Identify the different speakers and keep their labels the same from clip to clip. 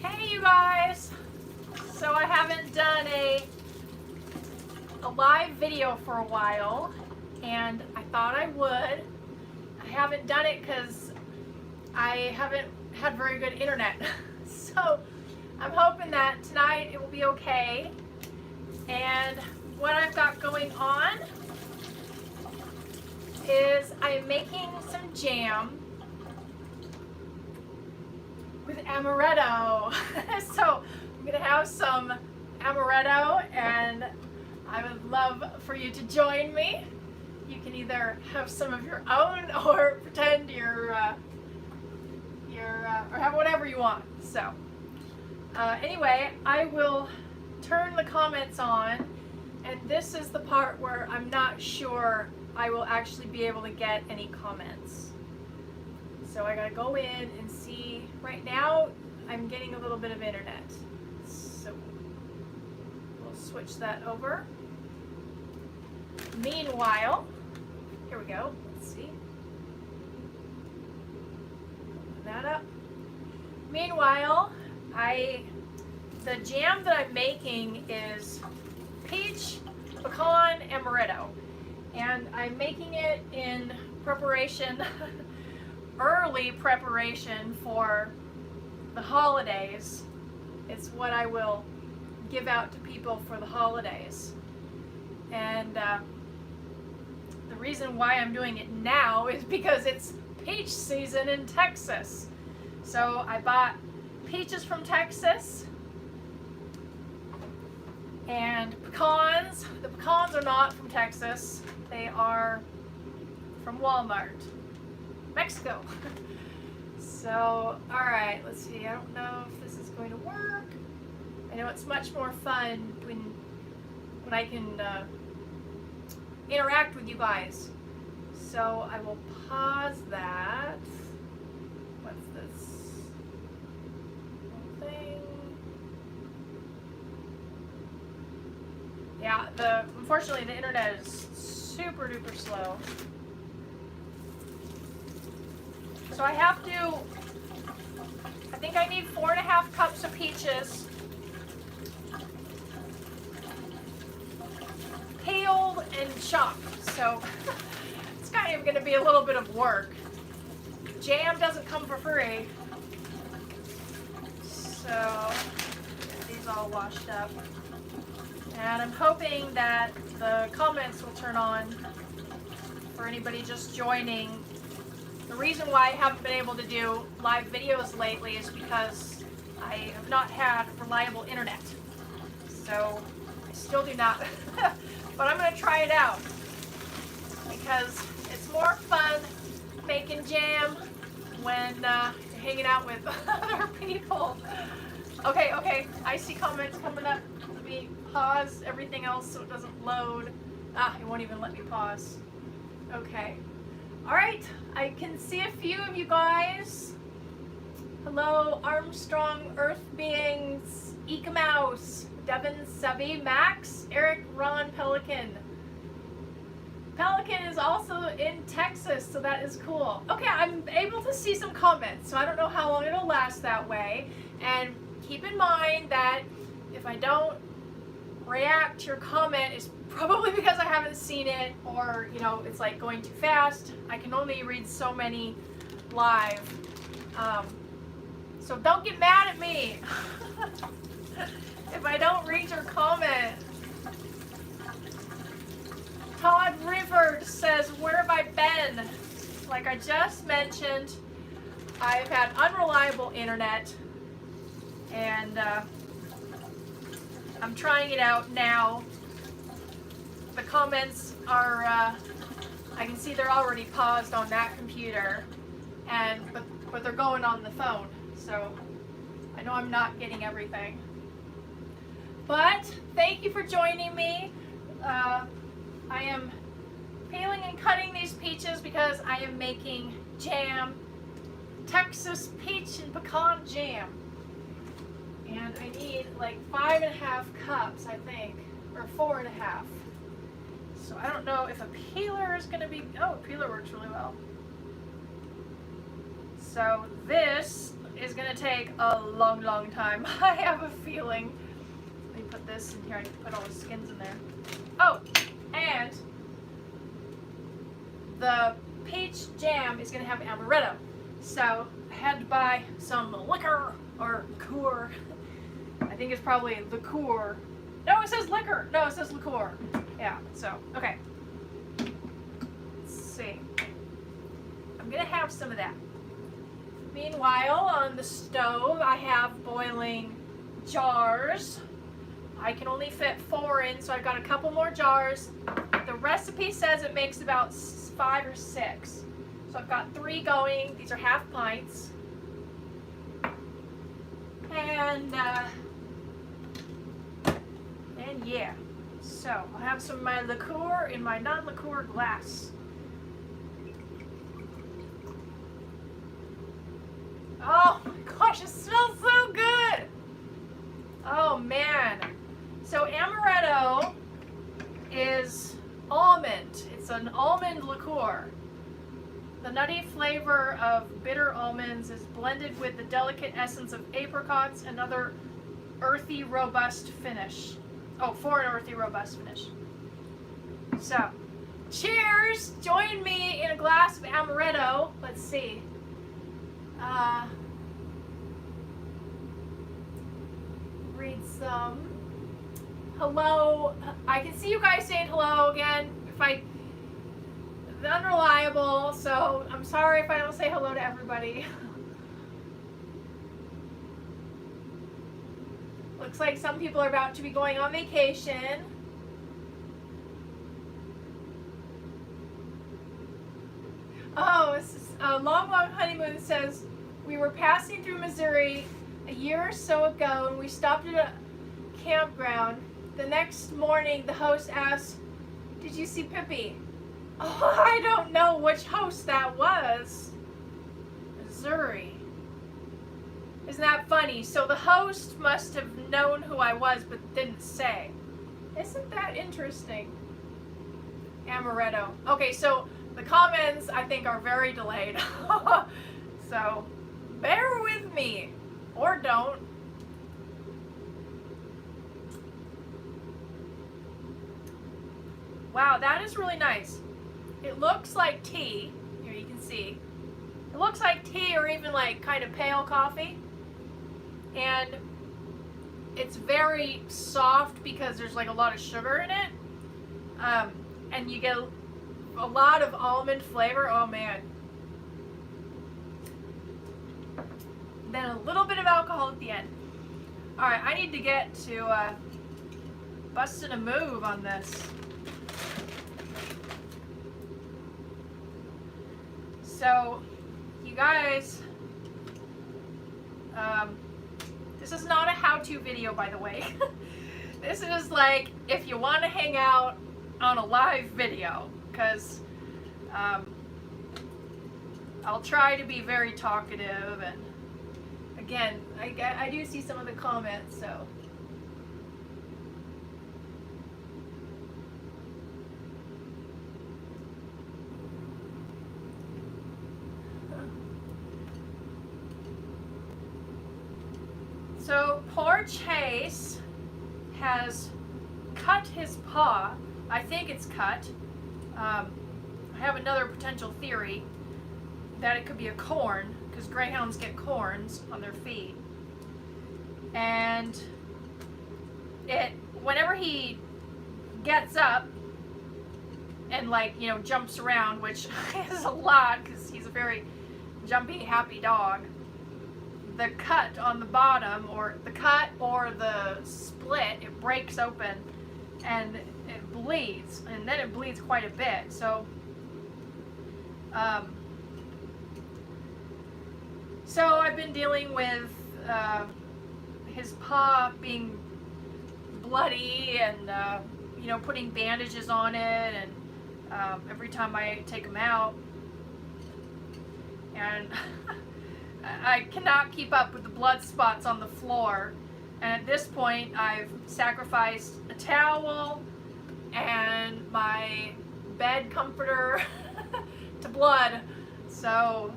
Speaker 1: Hey you guys! So I haven't done a live video for a while, and I thought I would. I haven't done it because I haven't had very good internet. So I'm hoping that tonight it will be okay. And what I've got going on is I'm making some jam with amaretto. So I'm gonna have some amaretto, and I would love for you to join me. You can either have some of your own or pretend you're or have whatever you want. So anyway, I will turn the comments on, and this is the part where I'm not sure I will actually be able to get any comments. So I gotta go in and see. Right now I'm getting a little bit of internet, so we'll switch that over. Meanwhile, here we go, let's see. Open that up. Meanwhile, the jam that I'm making is peach, pecan, amaretto, and I'm making it in preparation early preparation for the holidays. It's what I will give out to people for the holidays. And the reason why I'm doing it now is because it's peach season in Texas. So I bought peaches from Texas and pecans. The pecans are not from Texas. They are from Walmart, Mexico. So, alright, let's see. I don't know if this is going to work. I know it's much more fun when I can interact with you guys. So I will pause that. What's this thing? Yeah, unfortunately the internet is super duper slow. So I have to, I think I need 4.5 cups of peaches, peeled and chopped. So it's kind of going to be a little bit of work. Jam doesn't come for free. So get these all washed up. And I'm hoping that the comments will turn on for anybody just joining. The reason why I haven't been able to do live videos lately is because I have not had reliable internet. So I still do not, but I'm going to try it out because it's more fun making jam when you're hanging out with other people. Okay, I see comments coming up. Let me pause everything else so it doesn't load. It won't even let me pause. Okay. Alright, I can see a few of you guys. Hello, Armstrong, Earth Beings, Eka Mouse, Devin, Sevi, Max, Eric, Ron, Pelican. Pelican is also in Texas, so that is cool. Okay, I'm able to see some comments, so I don't know how long it'll last that way. And keep in mind that if I don't react to your comment, it's probably because I haven't seen it, or it's like going too fast. I can only read so many live, so don't get mad at me if I don't read your comment. Todd Rivers says, where have I been? Like I just mentioned, I've had unreliable internet, and I'm trying it out now. The comments are, I can see they're already paused on that computer, but they're going on the phone, so I know I'm not getting everything. But thank you for joining me. I am peeling and cutting these peaches because I am making jam, Texas peach and pecan jam. And I need like 5.5 cups, I think, or 4.5. So I don't know if a peeler is going to be, oh, a peeler works really well. So this is going to take a long, long time. I have a feeling. Let me put this in here. I need to put all the skins in there. Oh, and the peach jam is going to have amaretto. So I had to buy some liquor or liqueur. I think it's probably liqueur. No, it says liquor. No, it says liqueur. Yeah, so, okay. Let's see. I'm going to have some of that. Meanwhile, on the stove, I have boiling jars. I can only fit 4 in, so I've got a couple more jars. The recipe says it makes about 5 or 6. So I've got 3 going. These are half pints. And yeah. So I'll have some of my liqueur in my non-liqueur glass. Oh my gosh, it smells so good! Oh man. So amaretto is almond. It's an almond liqueur. The nutty flavor of bitter almonds is blended with the delicate essence of apricots and other earthy, robust finish. Oh, for an earthy, robust finish. So, cheers! Join me in a glass of amaretto. Let's see. Read some. Hello. I can see you guys saying hello again. Unreliable, so I'm sorry if I don't say hello to everybody. Looks like some people are about to be going on vacation. Oh, this is a long, long honeymoon says, we were passing through Missouri a year or so ago and we stopped at a campground. The next morning, the host asked, "Did you see Pippi?" Oh, I don't know which host that was. Missouri. Isn't that funny? So the host must have known who I was but didn't say. Isn't that interesting? Amaretto. Okay, so the comments I think are very delayed. So bear with me. Or don't. Wow, that is really nice. It looks like tea. Here you can see. It looks like tea or even like kind of pale coffee. And it's very soft because there's like a lot of sugar in it. And you get a lot of almond flavor. Oh man. Then a little bit of alcohol at the end. Alright, I need to get to busting a move on this. So, you guys, this is not a how-to video, by the way. This is like if you want to hang out on a live video, because I'll try to be very talkative, and again, I do see some of the comments, so. So poor Chase has cut his paw. I think it's cut. I have another potential theory that it could be a corn, because greyhounds get corns on their feet. And whenever he gets up and jumps around, which is a lot because he's a very jumpy, happy dog, the cut on the bottom, or the split, it breaks open and it bleeds, and then it bleeds quite a bit. So I've been dealing with his paw being bloody and putting bandages on it, and every time I take him out, and I cannot keep up with the blood spots on the floor. And at this point, I've sacrificed a towel and my bed comforter to blood. So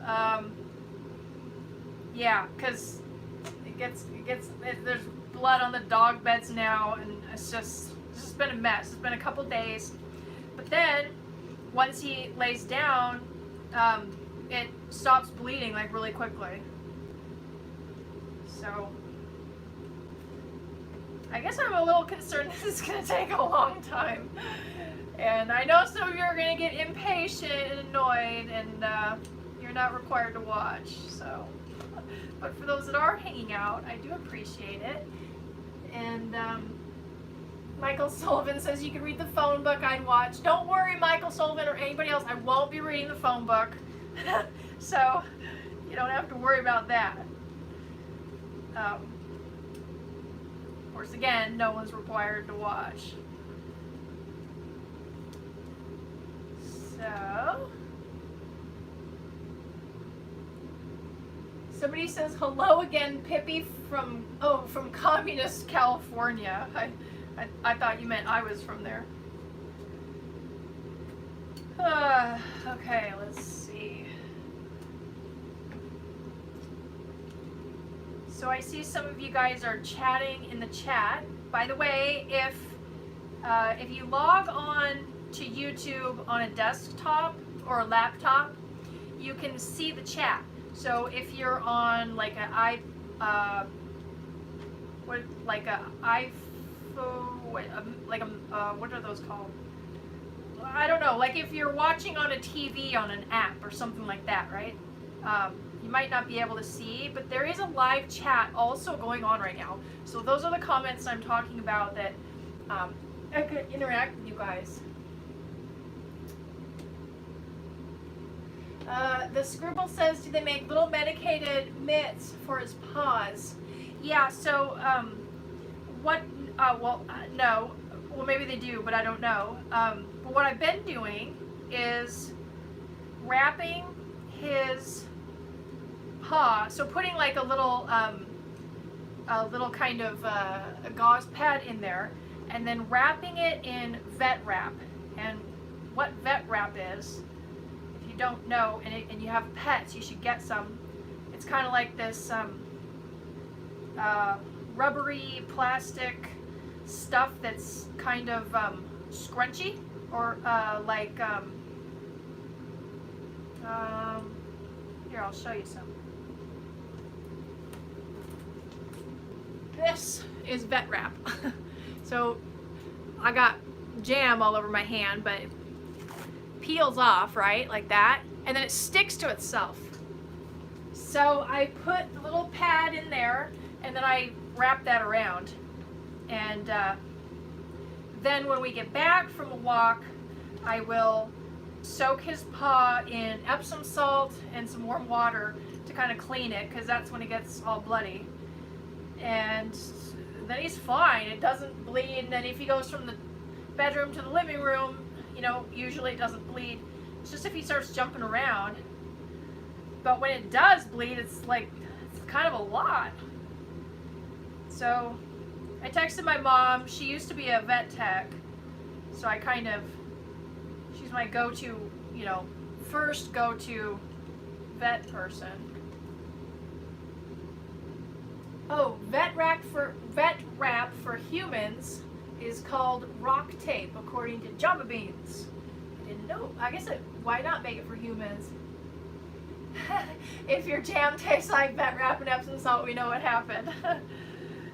Speaker 1: Yeah, because there's blood on the dog beds now, and it's just been a mess. It's been a couple days, but then once he lays down, it stops bleeding like really quickly. So I guess I'm a little concerned this is going to take a long time. And I know some of you are going to get impatient and annoyed, and you're not required to watch. So, but for those that are hanging out, I do appreciate it. And Michael Sullivan says you can read the phone book I'd watch. Don't worry, Michael Sullivan or anybody else, I won't be reading the phone book. So you don't have to worry about that. Of course, again, no one's required to watch. So, somebody says hello again, Pippi from communist California. I thought you meant I was from there. Okay, let's see. So I see some of you guys are chatting in the chat. By the way, if you log on to YouTube on a desktop or a laptop, you can see the chat. So if you're on like what are those called? I don't know. Like if you're watching on a TV on an app or something like that, right? You might not be able to see, but there is a live chat also going on right now. So those are the comments I'm talking about that I could interact with you guys. The Scribble says, do they make little medicated mitts for his paws? Yeah, so, no. Well, maybe they do, but I don't know. But what I've been doing is wrapping his paw, so putting like a little kind of a gauze pad in there, and then wrapping it in vet wrap. And what vet wrap is, if you don't know, and you have pets, you should get some. It's kind of like this rubbery plastic stuff that's kind of scrunchy, or here, I'll show you some. This is vet wrap. So I got jam all over my hand, but it peels off, right, like that, and then it sticks to itself. So I put the little pad in there, and then I wrap that around. And then when we get back from a walk, I will soak his paw in Epsom salt and some warm water to kind of clean it, because that's when it gets all bloody. And then he's fine. It doesn't bleed. And then if he goes from the bedroom to the living room, you know, usually it doesn't bleed. It's just if he starts jumping around. But when it does bleed, it's kind of a lot. So I texted my mom. She used to be a vet tech, so she's my go-to, first go-to vet person. Oh, vet wrap for humans is called rock tape, according to Java Beans. I didn't know. I guess why not make it for humans? If your jam tastes like vet wrap and Epsom salt, we know what happened.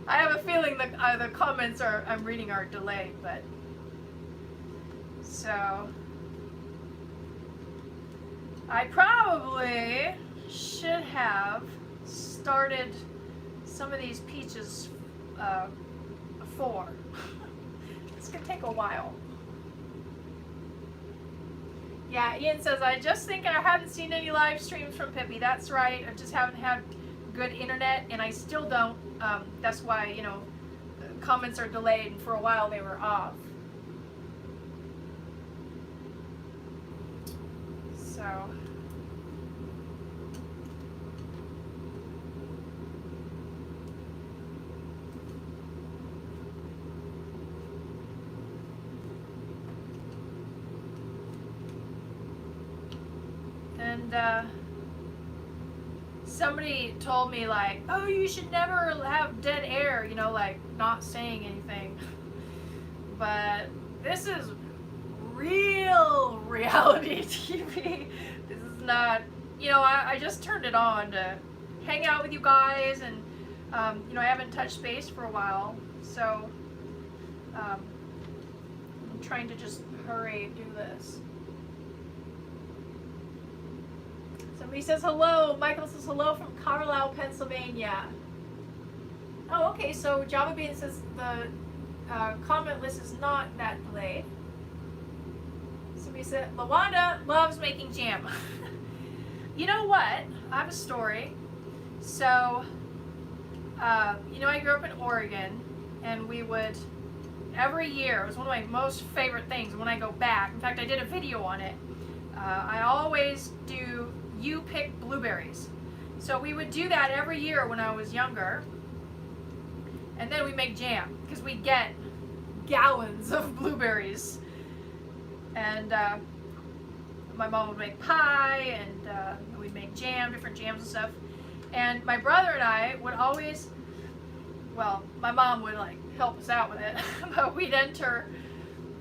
Speaker 1: I have a feeling that the comments I'm reading are delayed, but so I probably should have started some of these peaches before. It's gonna take a while. Yeah, Ian says, I just think I haven't seen any live streams from Pippi. That's right, I just haven't had good internet, and I still don't. That's why, comments are delayed, and for a while they were off. So somebody told me like, oh, you should never have dead air, you know, like not saying anything. But this is real reality TV. This is not, you know, I just turned it on to hang out with you guys, and you know, I haven't touched base for a while, so I'm trying to just hurry do this. Somebody says hello. Michael says hello from Carlisle, Pennsylvania. Oh, okay, so Java Bean says the comment list is not that delayed. Somebody said LaWanda loves making jam. You know what? I have a story. So, you know, I grew up in Oregon, and we would, every year, it was one of my most favorite things when I go back. In fact, I did a video on it. I always do you pick blueberries. So we would do that every year when I was younger. And then we make jam, because we get gallons of blueberries. And my mom would make pie, and we'd make jam, different jams and stuff. And my brother and I would always, well, my mom would like help us out with it, but we'd enter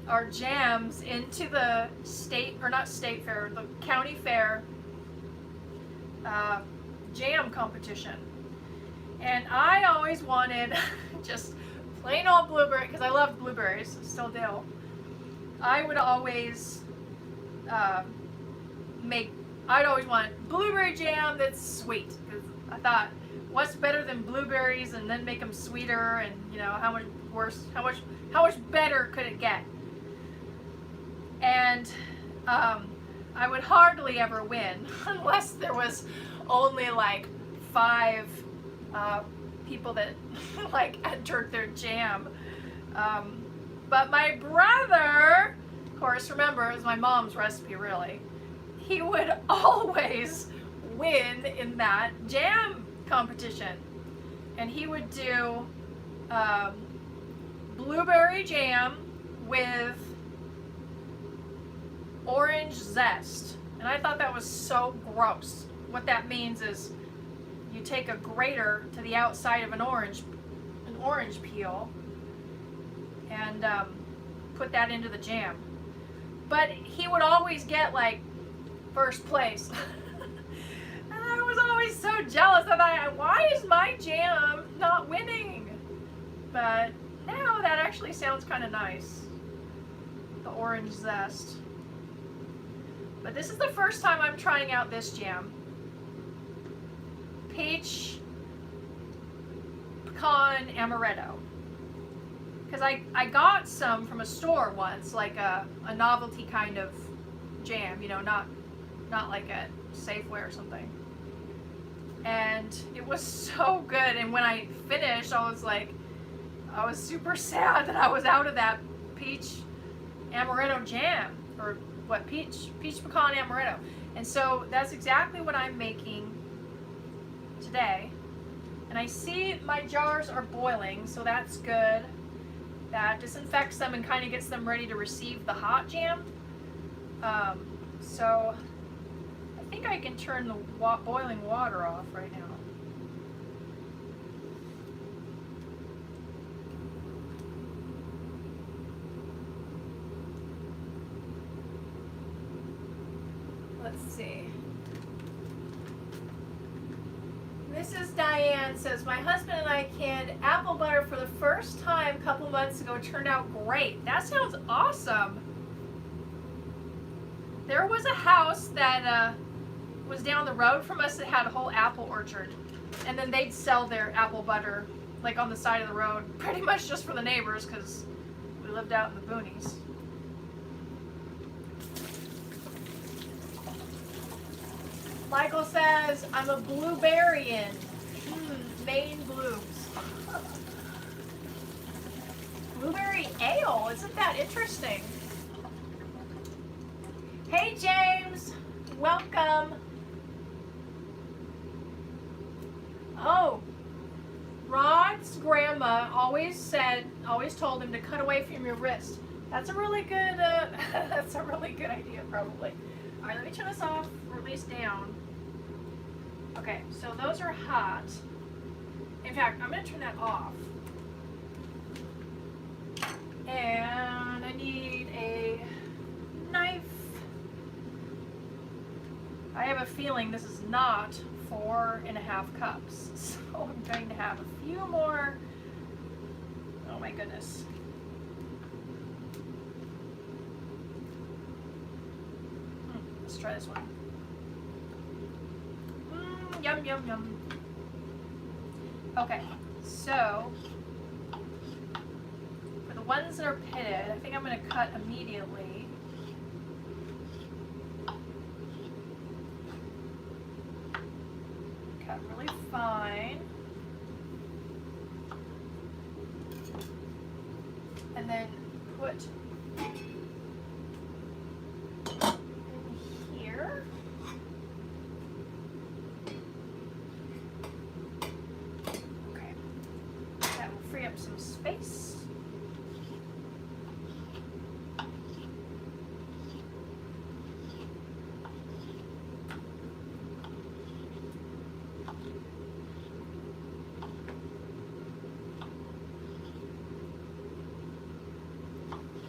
Speaker 1: our jams into the state, or not state fair, the county fair jam competition. And I always wanted just plain old blueberry, because I love blueberries, still do. I would always I'd always want blueberry jam that's sweet, because I thought, what's better than blueberries and then make them sweeter, and you know, how much worse, how much better could it get? And I would hardly ever win unless there was only like 5 people that like entered their jam. But my brother, of course, remember, it was my mom's recipe, really. He would always win in that jam competition. And he would do blueberry jam with orange zest. And I thought that was so gross. What that means is you take a grater to the outside of an orange peel, and put that into the jam. But he would always get like first place. And I was always so jealous. I thought, why is my jam not winning? But now that actually sounds kind of nice, the orange zest. But this is the first time I'm trying out this jam. Peach pecan amaretto. Because I got some from a store once, like a novelty kind of jam, you know, not like at Safeway or something. And it was so good, and when I finished, I was super sad that I was out of that peach amaretto jam, or what, peach pecan amaretto. And so that's exactly what I'm making today. And I see my jars are boiling, so that's good. That disinfects them and kind of gets them ready to receive the hot jam. So I think I can turn the boiling water off right now. Let's see. Mrs. Diane says, my husband and I canned apple butter for the first time a couple months ago. It turned out great. That sounds awesome. There was a house that was down the road from us that had a whole apple orchard. And then they'd sell their apple butter like on the side of the road, pretty much just for the neighbors, because we lived out in the boonies. Michael says, I'm a blueberryan. Maine blues. Blueberry ale, isn't that interesting? Hey James, welcome. Oh, Rod's grandma always told him to cut away from your wrist. That's a really good, that's a really good idea, probably. All right, let me turn this off, or at least down. Okay. Okay, so those are hot. In fact, I'm going to turn that off. And I need a knife. I have a feeling this is not 4.5 cups. So I'm going to have a few more. Oh my goodness. Let's try this one. Yum, yum, yum. Okay, so for the ones that are pitted, I think I'm going to cut immediately. Cut really fine. And then put in here. Okay, that will free up some space.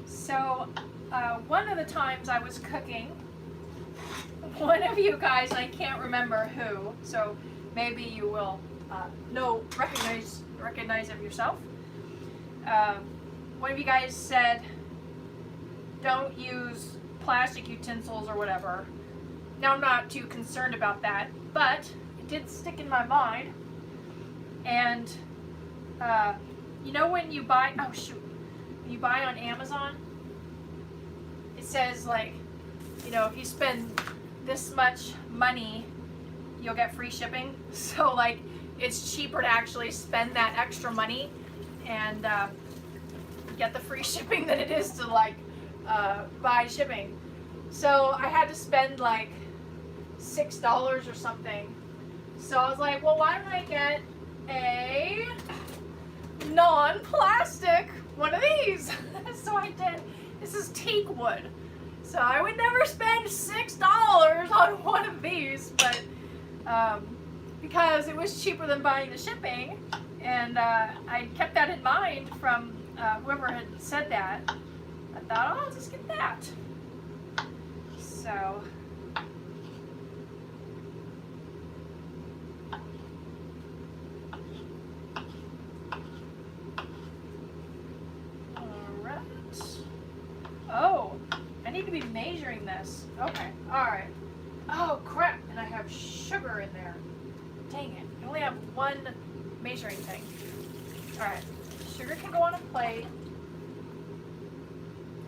Speaker 1: So, one of the times I was cooking, one of you guys, I can't remember who, so maybe you will recognize it yourself. One of you guys said, don't use plastic utensils or whatever. Now, I'm not too concerned about that, but it did stick in my mind. And, you know when you buy, when you buy on Amazon, it says like, you know, if you spend this much money, you'll get free shipping. So like, it's cheaper to actually spend that extra money and get the free shipping than it is to like buy shipping. So I had to spend like $6 or something. So I was like, well, why don't I get a non-plastic one of these? So I did. This is teak wood. So I would never spend $6 on one of these, but because it was cheaper than buying the shipping, and I kept that in mind from whoever had said that. I thought, oh, I'll just get that. So oh, I need to be measuring this. Okay, alright. Oh, crap, and I have sugar in there. Dang it, I only have one measuring thing. Alright, sugar can go on a plate.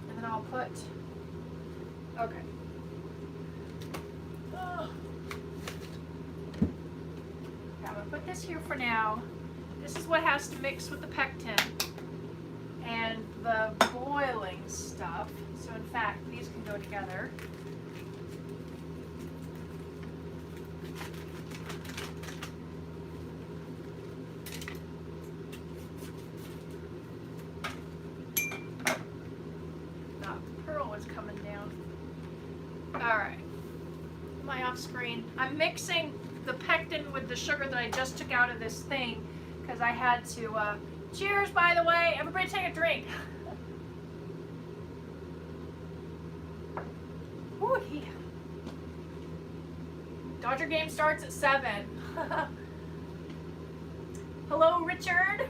Speaker 1: And then I'll put, okay. Oh. I'm going to put this here for now. This is what has to mix with the pectin and the boiling stuff. So in fact, these can go together. Pearl is coming down. Alright. Am I off screen? I'm mixing the pectin with the sugar that I just took out of this thing because I had to cheers, by the way. Everybody take a drink. Ooh, yeah. Dodger game starts at 7. Hello, Richard.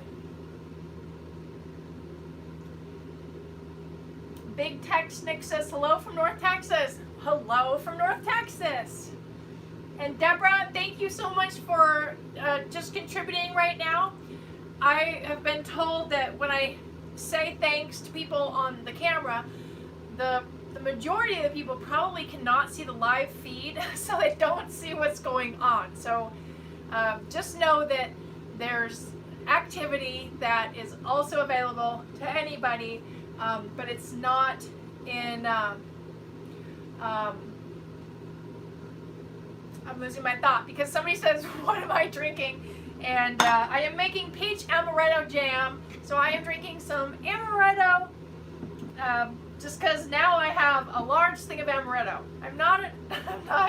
Speaker 1: Big Tex Nick says hello from North Texas. Hello from North Texas. And Deborah, thank you so much for just contributing right now. I have been told that when I say thanks to people on the camera, the majority of the people probably cannot see the live feed, so they don't see what's going on. So just know that there's activity that is also available to anybody, but it's not in, I'm losing my thought because somebody says, what am I drinking? And I am making peach amaretto jam. So I am drinking some amaretto just because now I have a large thing of amaretto. I'm not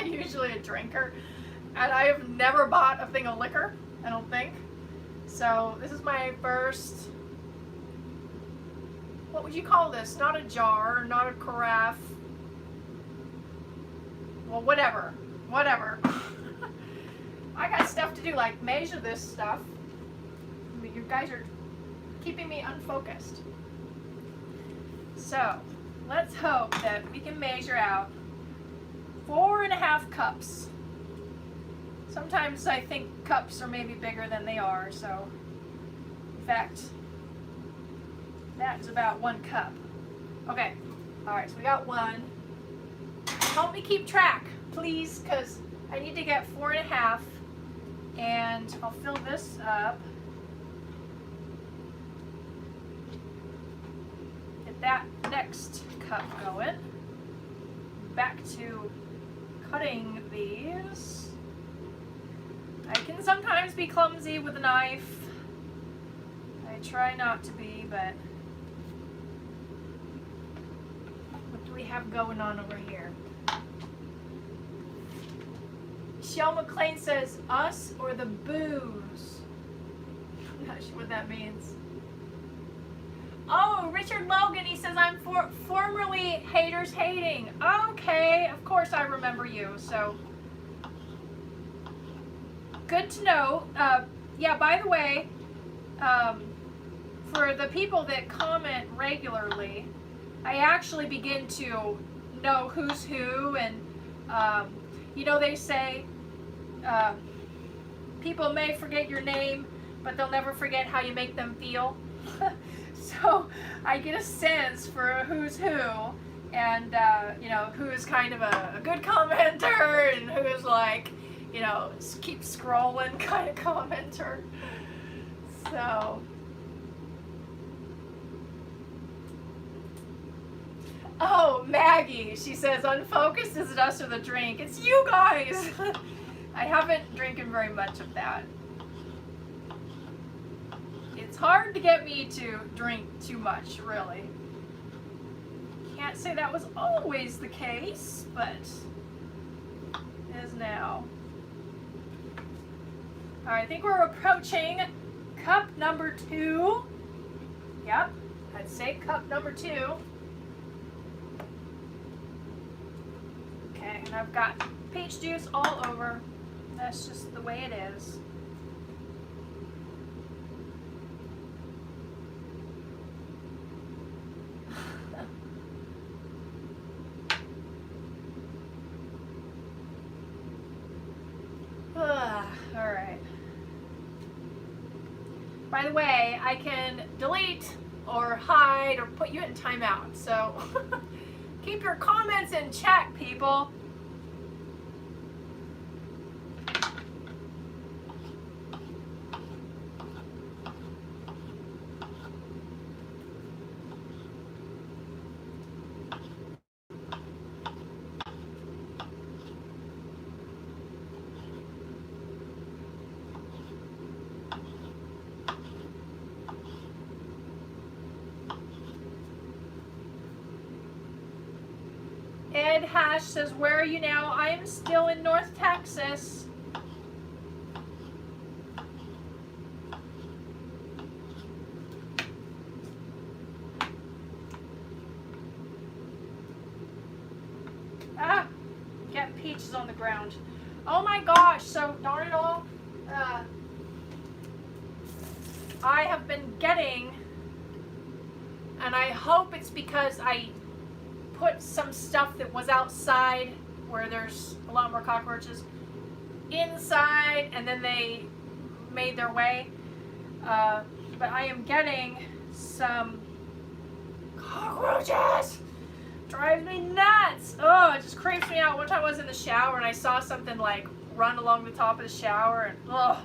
Speaker 1: usually a drinker. And I have never bought a thing of liquor, I don't think. So this is my first, what would you call this? Not a jar, not a carafe. Well, whatever. I got stuff to do, like measure this stuff. You guys are keeping me unfocused. So let's hope that we can measure out 4.5 cups. Sometimes I think cups are maybe bigger than they are, so in fact, that's about 1 cup. Okay, all right, so we got 1. Help me keep track, please, because I need to get 4.5, and I'll fill this up. Get that next cup going. Back to cutting these. I can sometimes be clumsy with a knife. I try not to be, but what do we have going on over here? Michelle McLean says, us or the booze? I'm not sure what that means. Oh, Richard Logan, he says, I'm formerly Haters Hating. Okay, of course I remember you, so good to know. Yeah, by the way, for the people that comment regularly, I actually begin to know who's who, and you know, they say people may forget your name, but they'll never forget how you make them feel. So I get a sense for who's who, and you know, who's kind of a good commenter and who's like, you know, keep scrolling kind of commenter. So, oh, Maggie, she says, unfocused, is it us or the drink? It's you guys. I haven't drinking very much of that. It's hard to get me to drink too much, really. Can't say that was always the case, but it is now. All right, I think we're approaching cup number 2. Yep, I'd say cup number 2. Okay, and I've got peach juice all over. That's just the way it is. All right. By the way, I can delete or hide or put you in timeout. So keep your comments in check, people. Ed Hash says, where are you now? I am still in North Texas. Ah, getting peaches on the ground. Oh my gosh, so darn it all. I have been getting, and I hope it's because I put some stuff that was outside where there's a lot more cockroaches inside, and then they made their way. But I am getting some cockroaches. Drives me nuts. Oh, it just creeps me out. One time I was in the shower and I saw something like run along the top of the shower, and oh.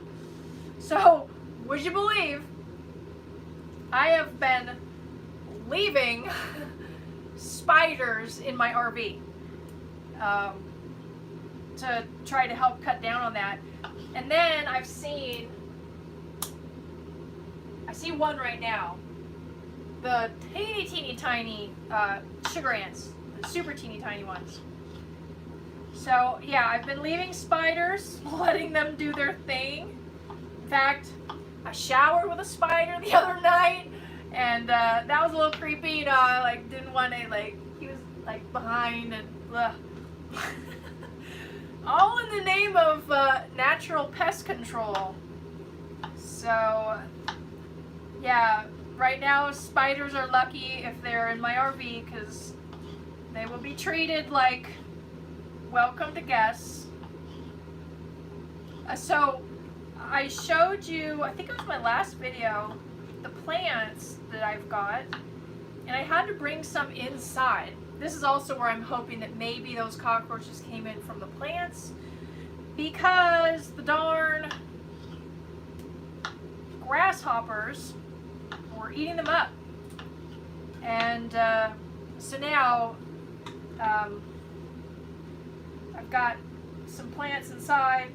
Speaker 1: So, would you believe I have been leaving spiders in my RV to try to help cut down on that. And then I see one right now. The teeny tiny sugar ants, the super teeny tiny ones. So yeah, I've been leaving spiders, letting them do their thing. In fact, I showered with a spider the other night, and that was a little creepy. You know, I like didn't want to like, he was like behind and all in the name of natural pest control. So yeah, right now spiders are lucky if they're in my RV because they will be treated like welcome to guests. So I showed you, I think it was my last video, the plants that I've got, and I had to bring some inside. This is also where I'm hoping that maybe those cockroaches came in from the plants because the darn grasshoppers were eating them up. And so now I've got some plants inside.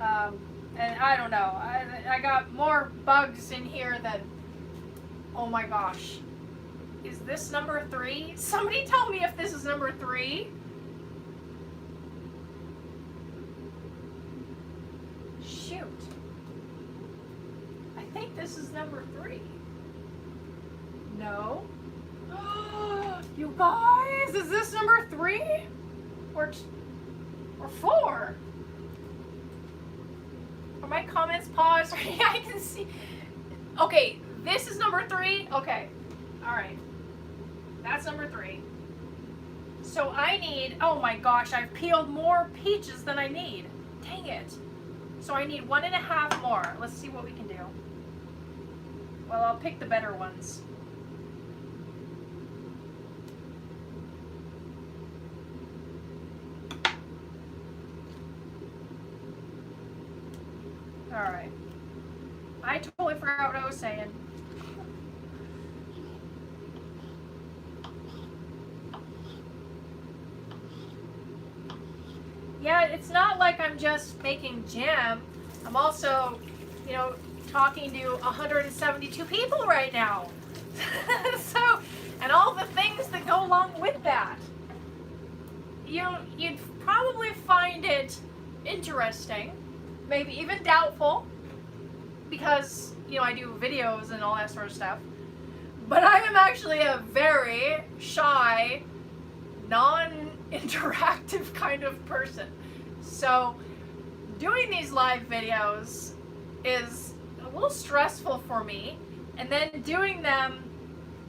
Speaker 1: And I don't know, I got more bugs in here than, oh my gosh. Is this number 3? Somebody tell me if this is number 3. Shoot. I think this is number 3. No. You guys, is this number 3? Or 4? Are my comments paused? I can see. Okay, this is number 3? Okay. Alright. That's number 3. So I need, oh my gosh, I've peeled more peaches than I need. Dang it. So I need 1.5 more. Let's see what we can do. Well, I'll pick the better ones. Alright. I totally forgot what I was saying. Yeah, it's not like I'm just making jam. I'm also, you know, talking to 172 people right now. So, and all the things that go along with that. You'd probably find it interesting, maybe even doubtful, because, you know, I do videos and all that sort of stuff. But I am actually a very shy, non-interactive kind of person. So doing these live videos is a little stressful for me, and then doing them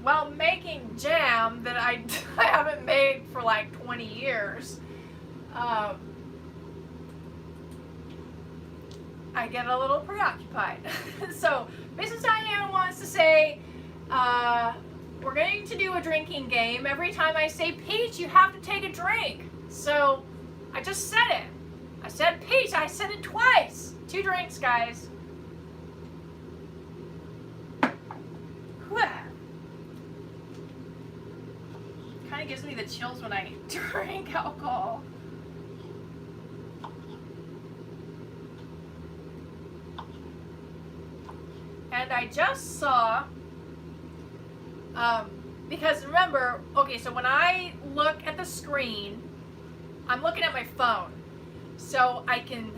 Speaker 1: while making jam that I haven't made for like 20 years, I get a little preoccupied. So Mrs. Diane wants to say, we're going to do a drinking game. Every time I say peach, you have to take a drink. So I just said it. I said peach. I said it twice. 2 drinks, guys. Kind of gives me the chills when I drink alcohol. And I just saw, because remember, okay, so when I look at the screen, I'm looking at my phone, so I can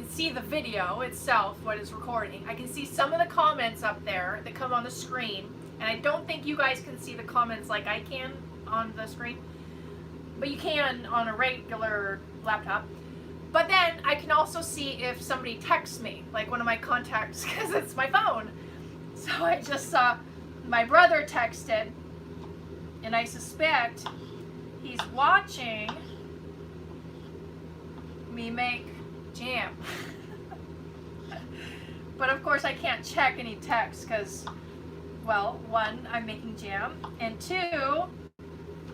Speaker 1: see the video itself, what it's recording. I can see some of the comments up there that come on the screen, and I don't think you guys can see the comments like I can on the screen, but you can on a regular laptop. But then I can also see if somebody texts me, like one of my contacts, because it's my phone. So I just saw my brother texted, and I suspect he's watching me make jam. But of course I can't check any texts because, well, 1, I'm making jam, and 2,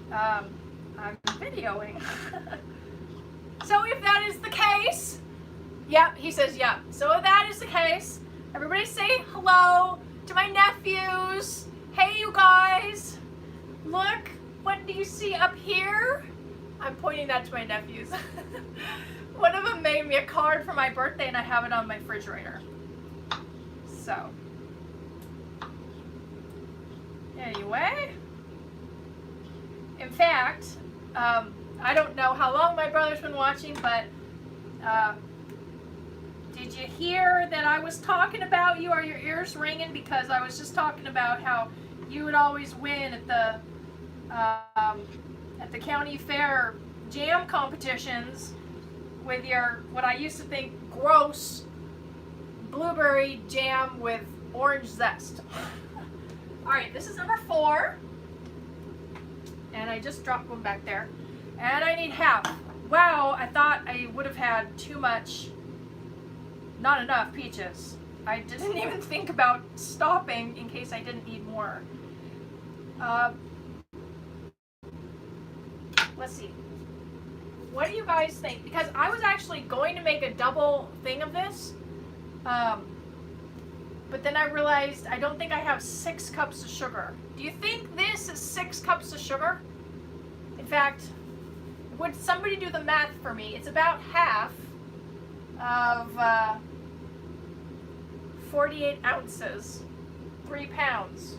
Speaker 1: I'm videoing. So if that is the case, yep, he says yep. So if that is the case, everybody say hello to my nephews. Hey, you guys, look, what do you see up here? I'm pointing that to my nephews. One of them made me a card for my birthday, and I have it on my refrigerator. So, anyway, in fact, I don't know how long my brother's been watching, but did you hear that I was talking about you? Are your ears ringing? Because I was just talking about how you would always win at the county fair jam competitions with your, what I used to think, gross blueberry jam with orange zest. All right, this is number 4. And I just dropped one back there. And I need half. Wow, I thought I would have had too much, not enough peaches. I didn't even think about stopping in case I didn't need more. Let's see. What do you guys think? Because I was actually going to make a double thing of this. But then I realized I don't think I have 6 cups of sugar. Do you think this is 6 cups of sugar? In fact, would somebody do the math for me? It's about half of 48 ounces, 3 pounds.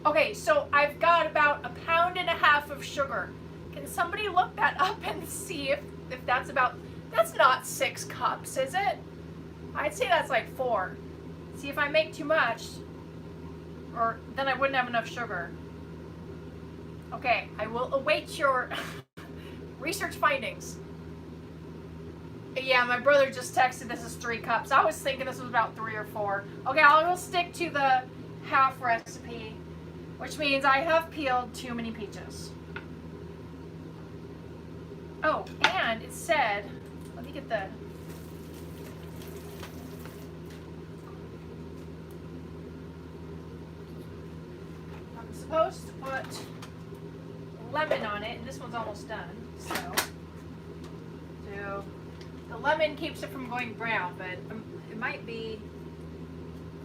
Speaker 1: Okay, so I've got about 1.5 pounds of sugar. Can somebody look that up and see if that's about, that's not 6 cups, is it? I'd say that's like 4. See, if I make too much, or then I wouldn't have enough sugar. Okay, I will await your research findings. Yeah, my brother just texted this is 3 cups. I was thinking this was about 3 or 4. Okay, I will stick to the half recipe, which means I have peeled too many peaches. Oh, and it said, let me get the, I'm supposed to put lemon on it, and this one's almost done, so the lemon keeps it from going brown, but it might be,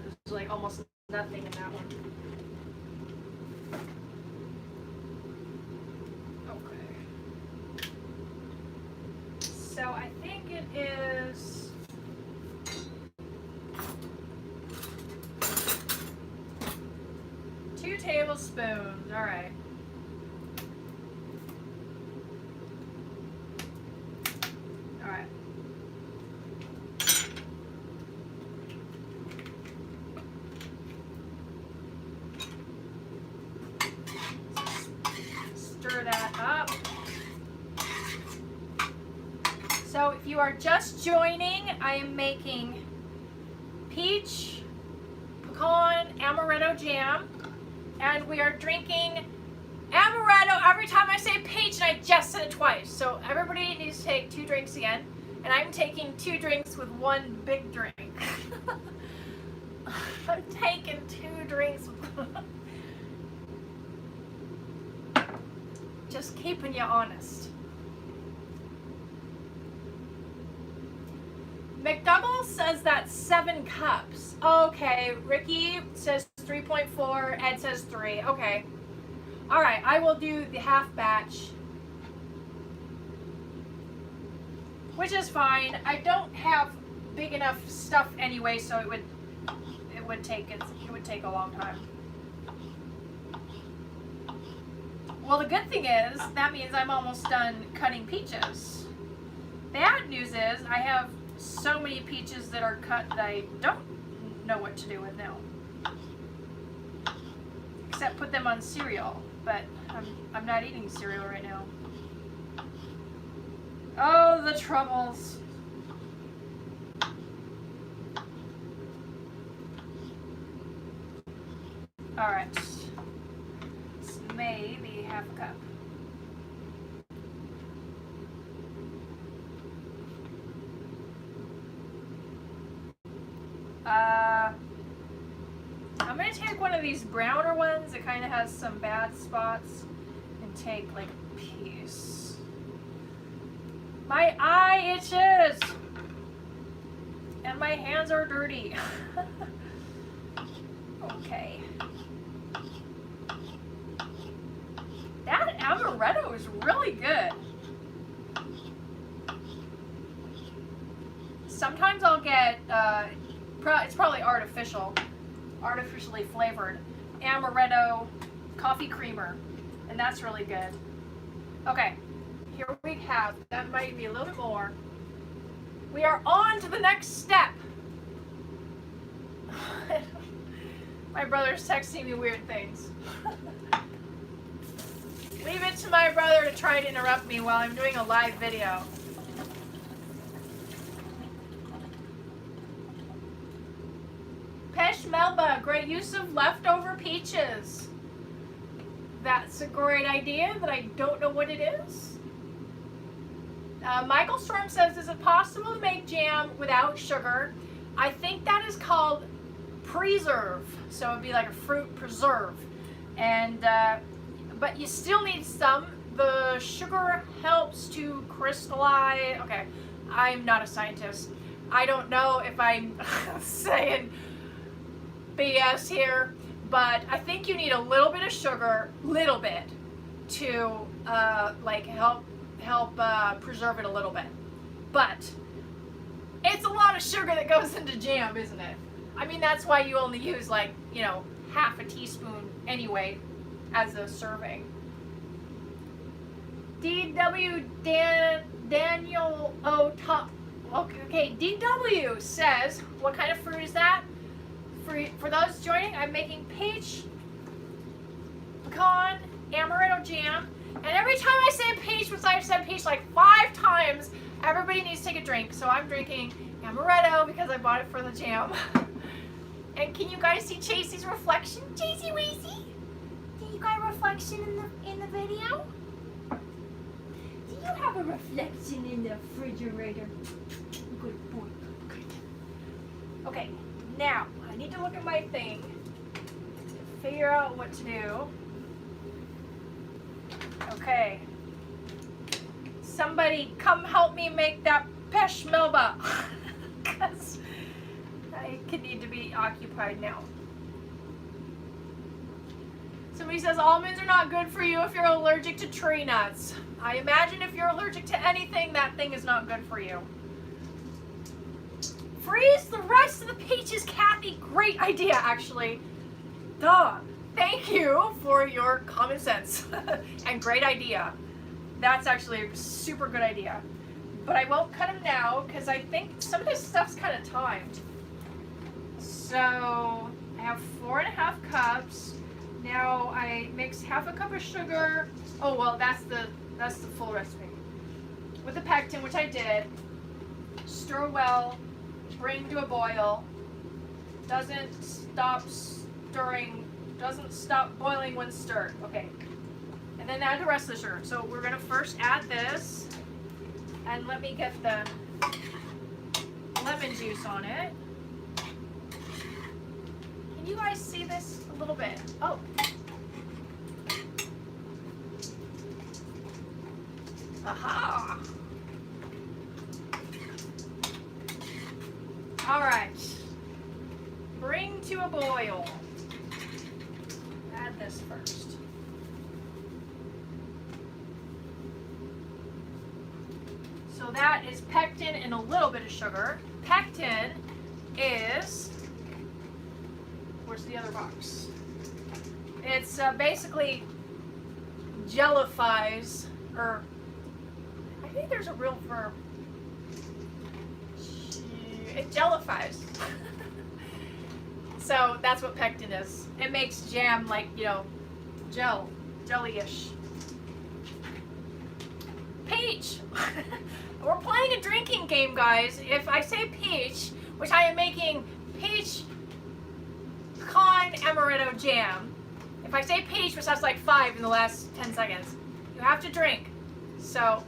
Speaker 1: there's like almost nothing in that one. Okay. So I think it is 2 tablespoons. All right. All right. Stir that up. So if you are just joining, I am making peach, pecan, amaretto jam, and we are drinking amaretto every time I say peach, and I just said it twice. So everybody needs to take 2 drinks again, and I'm taking 2 drinks with 1 big drink. I'm taking 2 drinks. Just keeping you honest. McDougall says that's 7 cups. Okay, Ricky says 3.4, Ed says 3. Okay. All right, I will do the half batch, which is fine. I don't have big enough stuff anyway, so it would take a long time. Well, the good thing is that means I'm almost done cutting peaches. Bad news is I have so many peaches that are cut that I don't know what to do with now, except put them on cereal. But I'm not eating cereal right now. Oh, the troubles. All right, so maybe half a cup. I'm going to take one of these browner ones that kind of has some bad spots and take like a piece. My eye itches and my hands are dirty. Okay. That amaretto is really good. Sometimes I'll get, it's probably artificially flavored amaretto coffee creamer, and that's really good. Okay, here we have, that might be a little bit more. We are on to the next step. My brother's texting me weird things. Leave it to my brother to try to interrupt me while I'm doing a live video. Pesh Melba, great use of leftover peaches. That's a great idea that I don't know what it is. Michael Storm says, is it possible to make jam without sugar? I think that is called preserve. So it'd be like a fruit preserve. And, but you still need some. The sugar helps to crystallize. Okay, I'm not a scientist. I don't know if I'm saying BS here, but I think you need a little bit of sugar, little bit, to like help preserve it a little bit. But it's a lot of sugar that goes into jam, isn't it? I mean, that's why you only use like, you know, half a teaspoon anyway as a serving. DW Daniel O top. Okay, DW says, what kind of fruit is that? For those joining, I'm making peach, pecan, amaretto jam. And every time I say peach, which I've said peach like 5 times, everybody needs to take a drink. So I'm drinking amaretto because I bought it for the jam. And can you guys see Chasey's reflection? Chasey Weezy? Do you got a reflection in the video? Do you have a reflection in the refrigerator? Good boy. Good. Okay, now I need to look at my thing to figure out what to do. Okay. Somebody come help me make that pesh melba. Because I could need to be occupied now. Somebody says almonds are not good for you if you're allergic to tree nuts. I imagine if you're allergic to anything, that thing is not good for you. Freeze the rest of the peaches, Kathy. Great idea, actually. Duh. Thank you for your common sense and great idea. That's actually a super good idea. But I won't cut them now because I think some of this stuff's kind of timed. So I have 4.5 cups. Now I mix half a cup of sugar. Oh well, that's the full recipe. With the pectin, which I did. Stir well. Bring to a boil. Doesn't stop boiling when stirred. Okay. And then add the rest of the sugar. So we're gonna first add this. And let me get the lemon juice on it. Can you guys see this a little bit? Oh. Aha. All right. Bring to a boil. Add this first. So that is pectin and a little bit of sugar. Pectin is, where's the other box? It's basically jellifies, or I think there's a real verb. It jellifies. So that's what pectin is. It makes jam like, you know, jelly-ish. Peach. We're playing a drinking game, guys. If I say peach, which I am making peach pecan amaretto jam. If I say peach, which that's like 5 in the last 10 seconds, you have to drink. So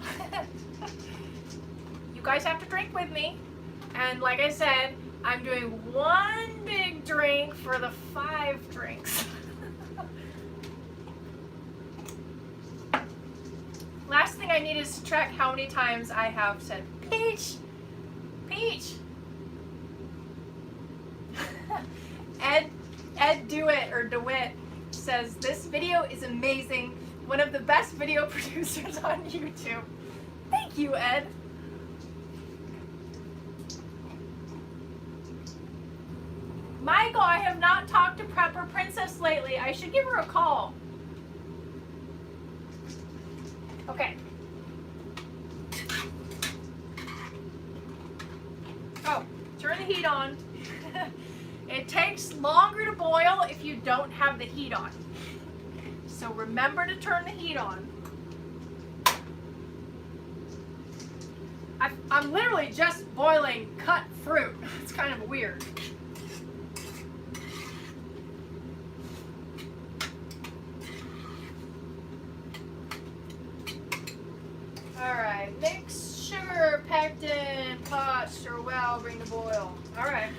Speaker 1: you guys have to drink with me. And like I said, I'm doing 1 big drink for the 5 drinks. Last thing I need is to track how many times I have said peach, peach. Ed DeWitt or DeWitt says this video is amazing. One of the best video producers on YouTube. Thank you, Ed. Michael, I have not talked to Prepper Princess lately. I should give her a call. Okay. Oh, turn the heat on. It takes longer to boil if you don't have the heat on. So remember to turn the heat on. I'm literally just boiling cut fruit. It's kind of weird. Alright, mix sugar, pectin, pot, stir well, bring to boil. Alright.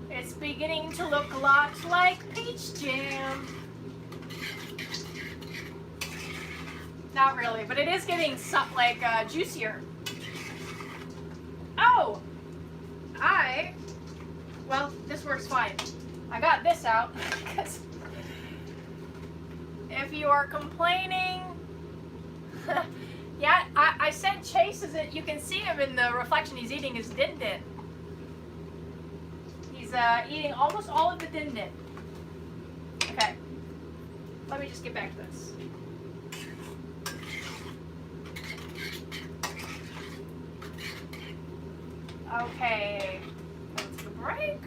Speaker 1: It's beginning to look a lot like peach jam. Not really, but it is getting like juicier. Oh! Well, this works fine. I got this out because if you are complaining, yeah, I said Chase is it. You can see him in the reflection. He's eating his din din. He's eating almost all of the din din. Okay, let me just get back to this. Okay, let's take a break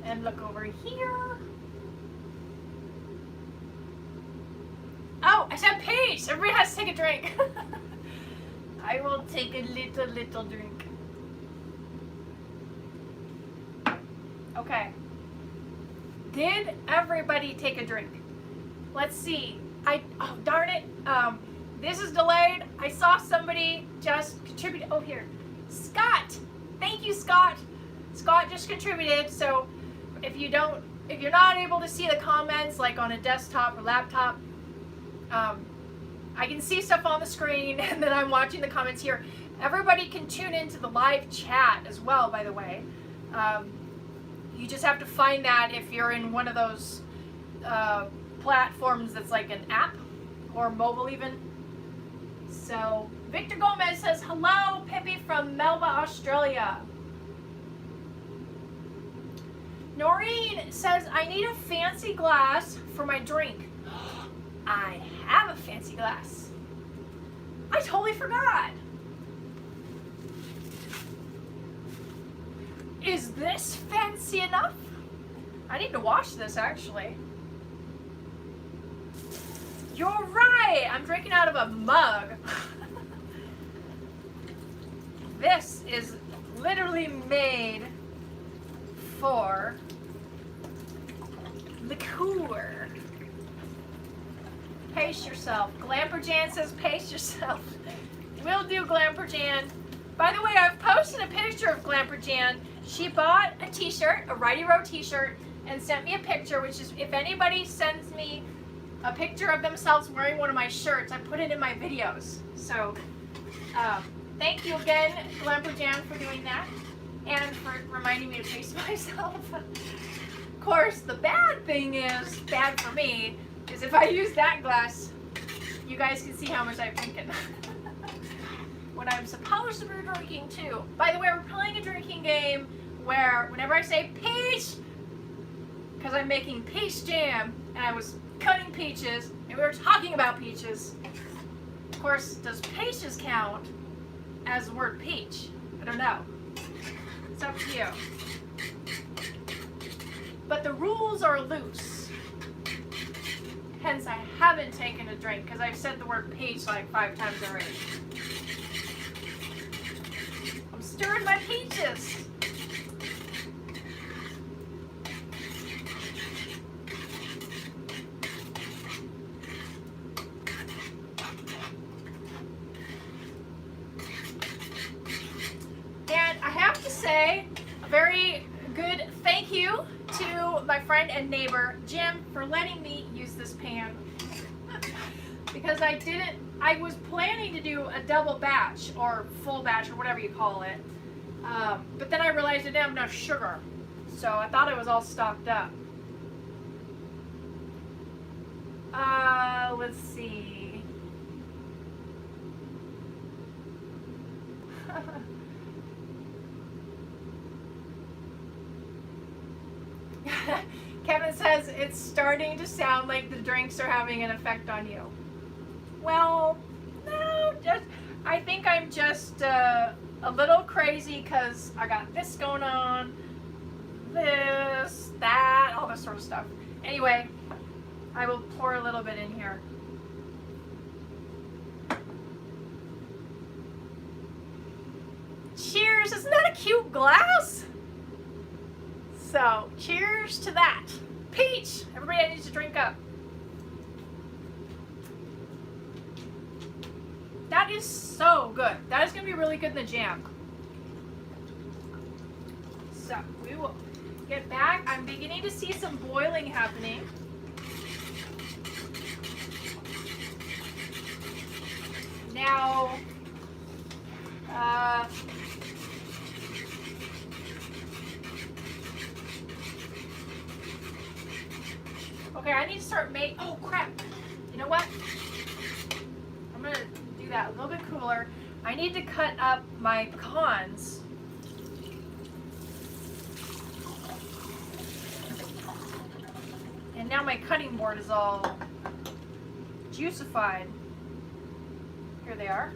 Speaker 1: and look over here. Oh, I said peach. Everybody has to take a drink. I will take a little drink. Okay. Did everybody take a drink? Let's see. Oh darn it. This is delayed. I saw somebody just contribute. Oh, here. Scott. Thank you, Scott. Scott just contributed. So if you're not able to see the comments like on a desktop or laptop, I can see stuff on the screen and then I'm watching the comments here. Everybody can tune into the live chat as well, by the way. You just have to find that if you're in one of those platforms that's like an app or mobile even. So Victor Gomez says, hello, Pippi from Melba, Australia. Noreen says, I need a fancy glass for my drink. I have a fancy glass. I totally forgot. Is this fancy enough? I need to wash this actually. You're right. I'm drinking out of a mug. This is literally made for liqueur. Pace yourself. Glamperjan says pace yourself. Will do, Glamperjan. By the way, I've posted a picture of Glamperjan. She bought a t-shirt, a Righty Row t-shirt, and sent me a picture, which is, if anybody sends me a picture of themselves wearing one of my shirts, I put it in my videos. So, thank you again, Glamperjan, for doing that, and for reminding me to pace myself. Of course, the bad thing is, bad for me, is if I use that glass, you guys can see how much I'm drinking. When I'm supposed to be drinking too. By the way, we're playing a drinking game where whenever I say peach, because I'm making peach jam, and I was cutting peaches, and we were talking about peaches. Of course, does peaches count as the word peach? I don't know. It's up to you. But the rules are loose. Hence, I haven't taken a drink because I've said the word peach like 5 times already. I'm stirring my peaches. And I have to say a very good thank you to my friend and neighbor, Jim, for letting me use this pan. Because I was planning to do a double batch or full batch or whatever you call it. But then I realized I didn't have enough sugar. So I thought it was all stocked up. Let's see. Kevin says it's starting to sound like the drinks are having an effect on you. Well, no, I think I'm just a little crazy because I got this going on, this, that, all this sort of stuff. Anyway, I will pour a little bit in here. Cheers! Isn't that a cute glass? So, cheers to that. Peach! Everybody needs to drink up. That is so good. That is going to be really good in the jam. So, we will get back. I'm beginning to see some boiling happening. Now, okay, I need to start making, oh crap, you know what? I'm going to do that a little bit cooler. I need to cut up my pecans. And now my cutting board is all juicified. Here they are.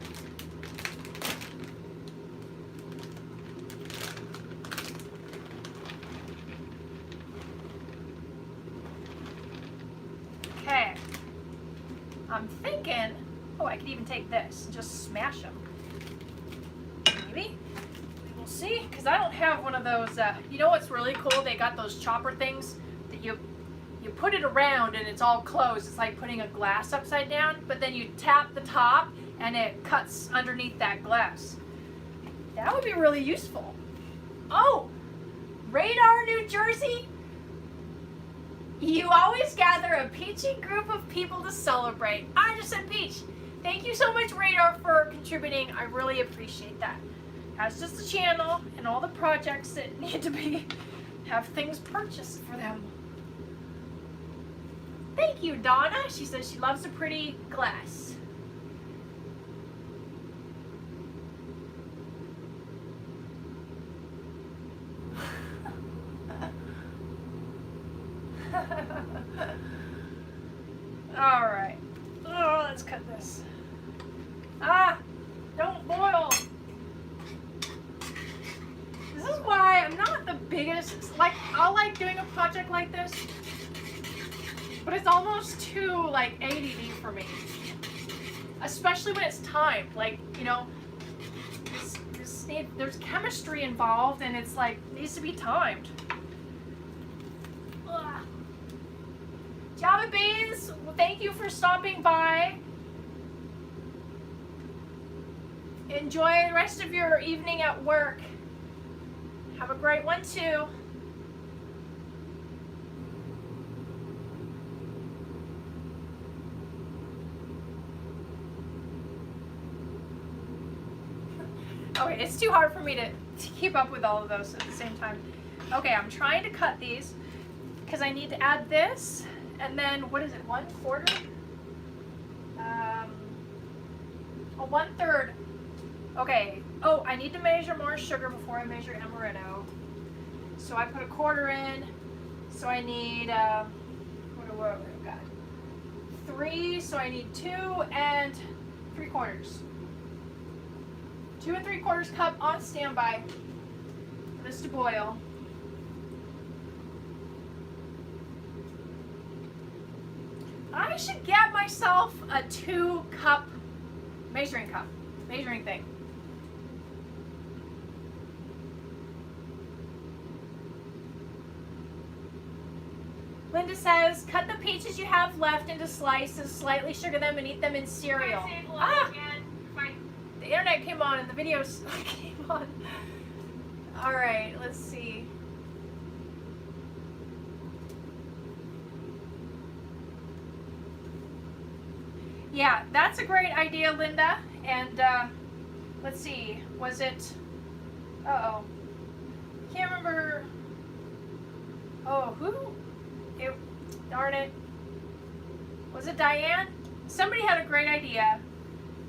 Speaker 1: Okay. I'm thinking, oh, I could even take this and just smash them. Maybe. We'll see, because I don't have one of those, you know what's really cool? They got those chopper things that you put it around and it's all closed. It's like putting a glass upside down, but then you tap the top and it cuts underneath that glass. That would be really useful. Oh, Radar, New Jersey. You always gather a peachy group of people to celebrate. I just said peach. Thank you so much, Radar, for contributing. I really appreciate that. That's just the channel and all the projects that need to have things purchased for them. Thank you, Donna. She says she loves a pretty glass. All right. Oh, let's cut this. Ah, don't boil. This is why I'm not the biggest, like, I like doing a project like this, but it's almost too, like, ADD for me. Especially when it's timed. Like, you know, there's chemistry involved and it's like, needs to be timed. Ugh. Java Beans, well, thank you for stopping by. Enjoy the rest of your evening at work. Have a great one too. Okay, it's too hard for me to keep up with all of those at the same time. Okay, I'm trying to cut these because I need to add this, and then what is it? 1/4? A 1/3. Okay. Oh, I need to measure more sugar before I measure amaretto. So I put 1/4 in. So I need what have we got? 3. So I need 2 and 3/4. 2 3/4 cup on standby for this to boil. I should get myself a 2-cup measuring thing. Linda says, cut the peaches you have left into slices, slightly sugar them, and eat them in cereal. The internet came on and the videos came on. All right, let's see. Yeah, that's a great idea, Linda. And let's see, was it? Uh-oh. Can't remember. Oh, who? Darn it. Was it Diane? Somebody had a great idea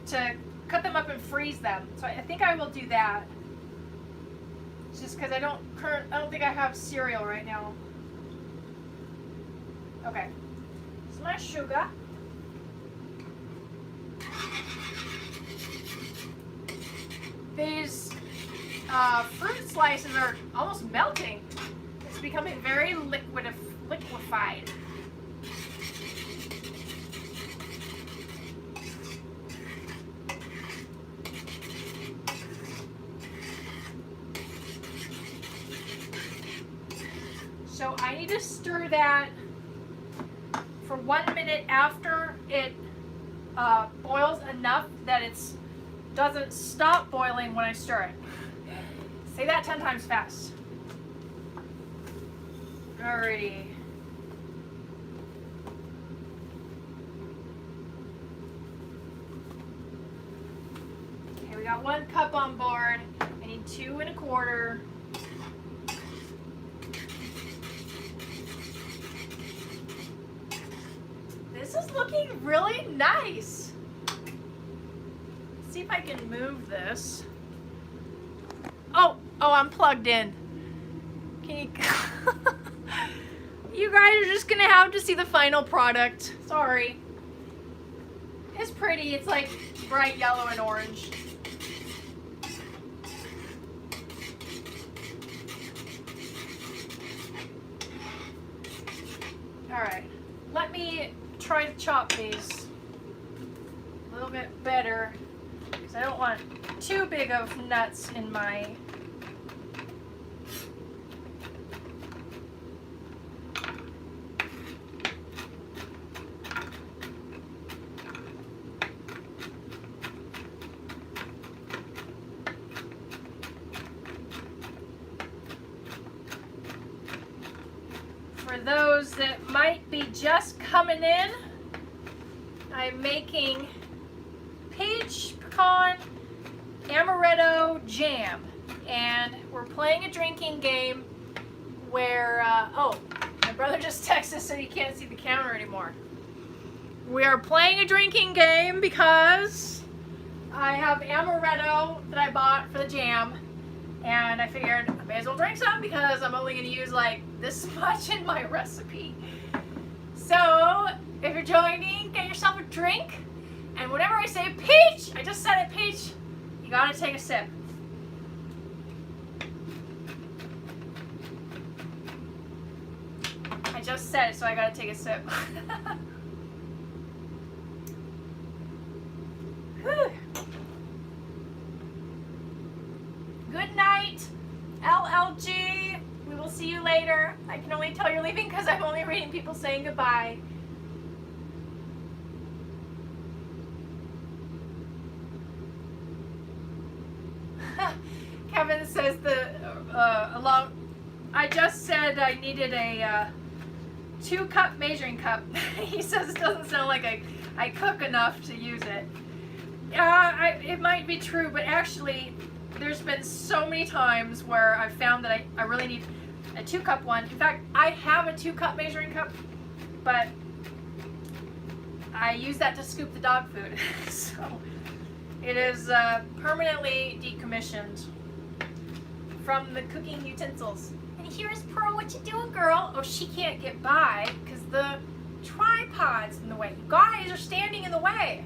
Speaker 1: to cut them up and freeze them. So I think I will do that. Just because I don't think I have cereal right now. Okay. It's my sugar. These fruit slices are almost melting. It's becoming very liquefied. So I need to stir that for 1 minute after it boils enough that it doesn't stop boiling when I stir it. Say that 10 times fast. Alrighty. Okay, we got 1 cup on board. I need 2 1/4. This is looking really nice. Let's see if I can move this. Oh, I'm plugged in. Can you? You guys are just gonna have to see the final product. Sorry. It's pretty. It's like bright yellow and orange. All right. Let me try to chop these a little bit better because I don't want too big of nuts in my For those that might be just coming in, I'm making peach, pecan, amaretto jam. And we're playing a drinking game where, oh, my brother just texted so you can't see the counter anymore. We are playing a drinking game because I have amaretto that I bought for the jam. And I figured I may as well drink some because I'm only going to use like this much in my recipe. So if you're joining, get yourself a drink. And whenever I say peach, I just said it, peach, you got to take a sip. I just said it, so I got to take a sip. Good night, LLG. We will see you later. I can only tell you're leaving because I'm only reading people saying goodbye. Kevin says I just said I needed a 2-cup measuring cup. He says it doesn't sound like I cook enough to use it. It might be true, but actually there's been so many times where I've found that I really need a 2-cup one. In fact, I have a 2-cup measuring cup, but I use that to scoop the dog food. So it is permanently decommissioned from the cooking utensils. And here's Pearl. What you doing, girl? Oh, she can't get by because the tripod's in the way. You guys are standing in the way.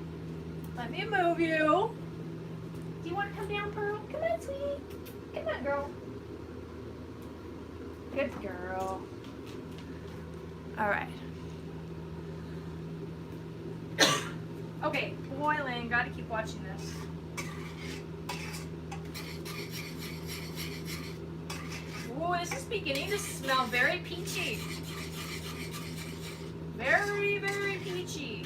Speaker 1: Let me move you. Do you want to come down, Pearl? Come on, sweetie. Come on, girl. Good girl. All right. Okay, boiling. Got to keep watching this. Ooh, this is beginning to smell very peachy. Very, very peachy.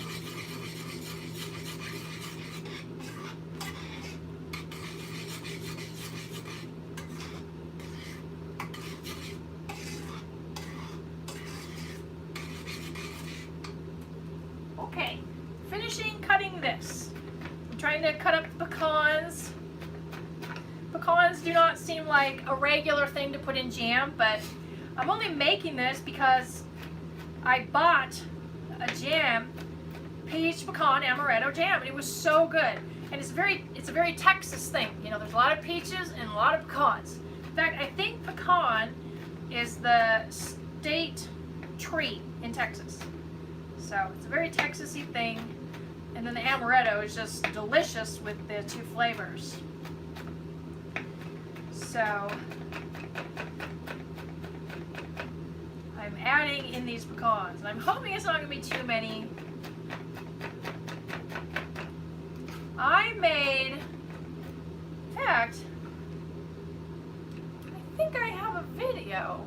Speaker 1: Okay, finishing cutting this. I'm trying to cut up pecans. Pecans do not seem like a regular thing to put in jam, but I'm only making this because I bought a jam peach pecan amaretto jam, and it was so good. And it's a very Texas thing. You know, there's a lot of peaches and a lot of pecans. In fact, I think pecan is the state tree in Texas. So it's a very Texas-y thing. And then the amaretto is just delicious with the two flavors. So I'm adding in these pecans. And I'm hoping it's not going to be too many. I made, in fact, I think I have a video.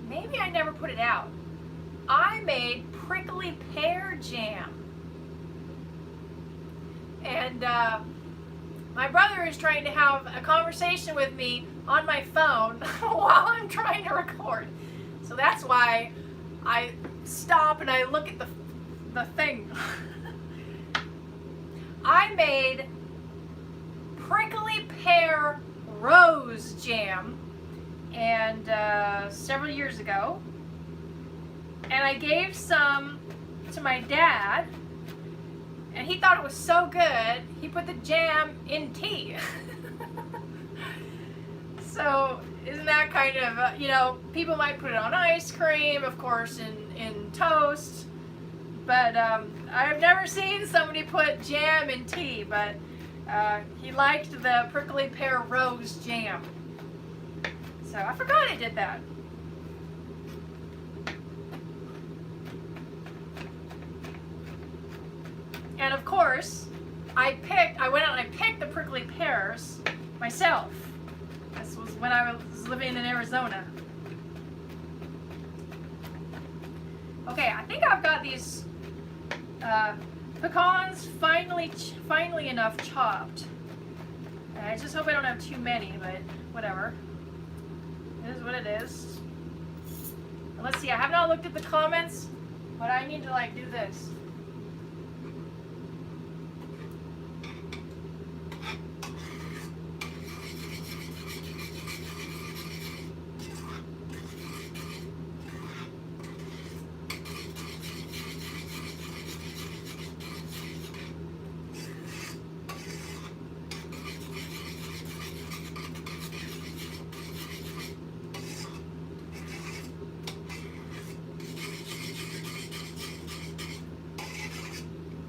Speaker 1: Maybe I never put it out. I made prickly pear jam. And my brother is trying to have a conversation with me on my phone while I'm trying to record. So that's why I stop and I look at the thing. I made prickly pear rose jam and several years ago, and I gave some to my dad, and he thought it was so good he put the jam in tea. So isn't that kind of you know, people might put it on ice cream, of course, in toast. But I've never seen somebody put jam in tea, but he liked the prickly pear rose jam. So I forgot I did that. And of course, I went out and I picked the prickly pears myself. This was when I was living in Arizona. Okay, I think I've got these pecans finely enough chopped. And I just hope I don't have too many, but whatever. It is what it is. And let's see, I have not looked at the comments, but I need to like do this.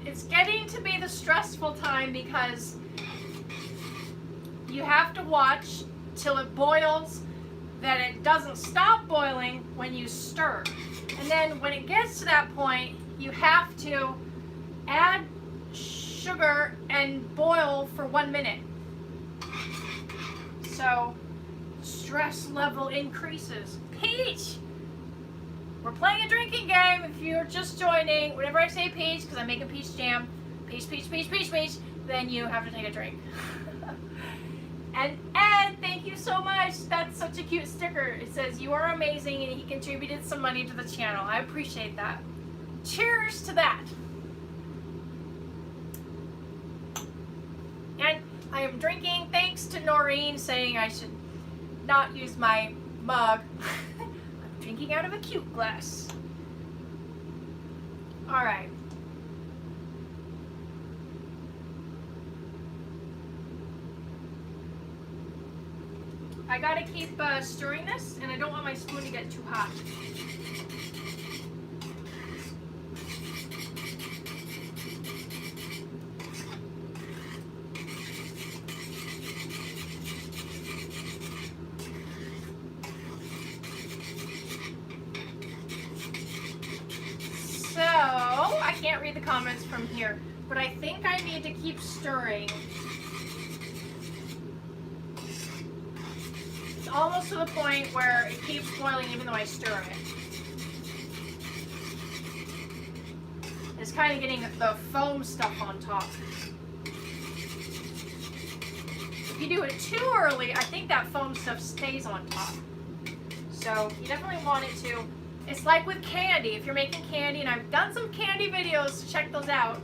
Speaker 1: It's getting to be the stressful time because you have to watch till it boils, that it doesn't stop boiling when you stir. And then when it gets to that point, you have to add sugar and boil for 1 minute. So stress level increases. Peach! We're playing a drinking game. If you're just joining, whenever I say peach, because I'm making peach jam, peach, then you have to take a drink. And Ed, thank you so much. That's such a cute sticker. It says, "You are amazing," and he contributed some money to the channel. I appreciate that. Cheers to that. And I am drinking thanks to Noreen saying I should not use my mug. Drinking out of a cute glass. All right. I gotta keep stirring this, and I don't want my spoon to get too hot. So, I can't read the comments from here, but I think I need to keep stirring. It's almost to the point where it keeps boiling even though I stir it. It's kind of getting the foam stuff on top. If you do it too early, I think that foam stuff stays on top. So, you definitely want it to. It's like with candy. If you're making candy, and I've done some candy videos, so check those out.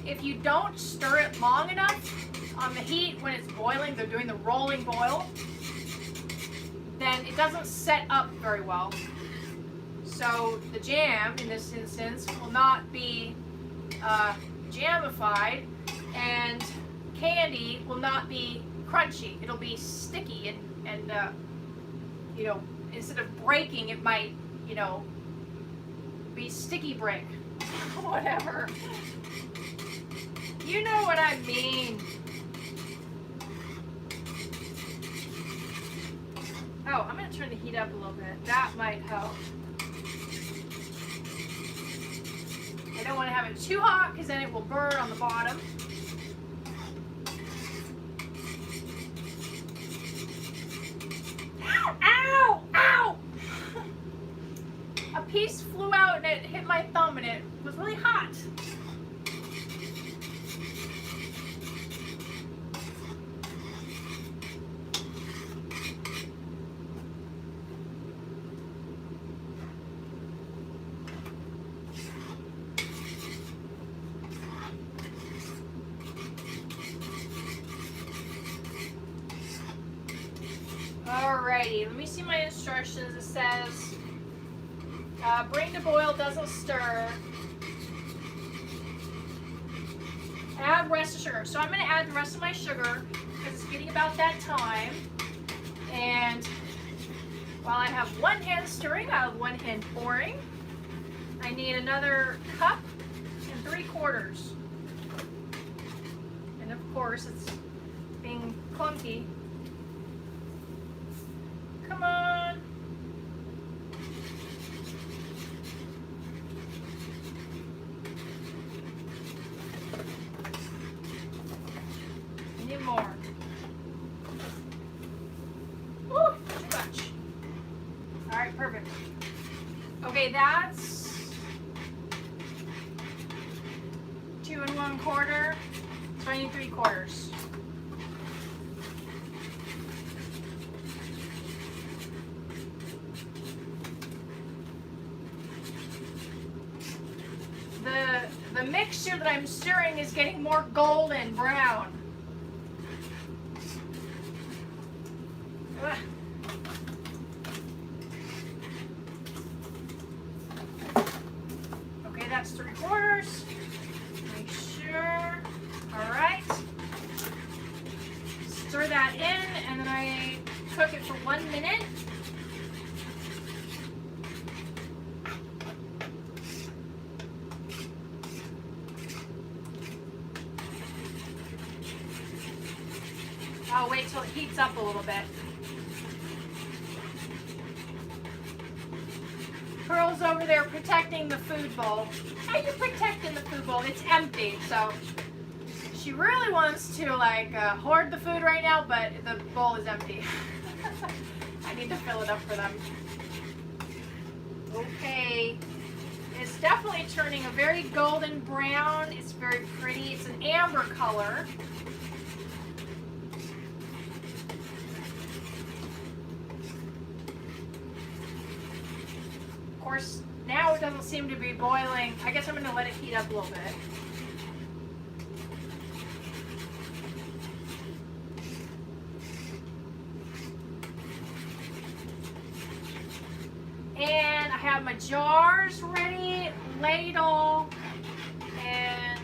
Speaker 1: If you don't stir it long enough on the heat when it's boiling, they're doing the rolling boil, then it doesn't set up very well. So the jam, in this instance, will not be jamified, and candy will not be crunchy. It'll be sticky, and you know, instead of breaking, it might, you know, be sticky break. Whatever. You know what I mean. Oh, I'm going to turn the heat up a little bit. That might help. I don't want to have it too hot because then it will burn on the bottom. Ow! Ow! Ow! A piece flew out and it hit my thumb and it was really hot. Alrighty, let me see my instructions. It says, bring to boil, doesn't stir. Add rest of sugar. So I'm going to add the rest of my sugar because it's getting about that time. And while I have one hand stirring, I have one hand pouring. I need another cup and 3/4. And of course, it's being clunky. Come on. I need more. Woo, too much. All right, perfect. Okay, that's 2 1/4. So I need 3/4. The mixture that I'm stirring is getting more golden brown. Ugh. Okay, that's 3/4. Make sure. All right. Stir that in, and then I cook it for 1 minute. I'll wait till it heats up a little bit. Pearl's over there protecting the food bowl. How are you protecting the food bowl? It's empty, so she really wants to like hoard the food right now, but the bowl is empty. I need to fill it up for them. Okay. It's definitely turning a very golden brown. It's very pretty. It's an amber color. Of course, now it doesn't seem to be boiling. I guess I'm going to let it heat up a little bit. And I have my jars ready, ladle, and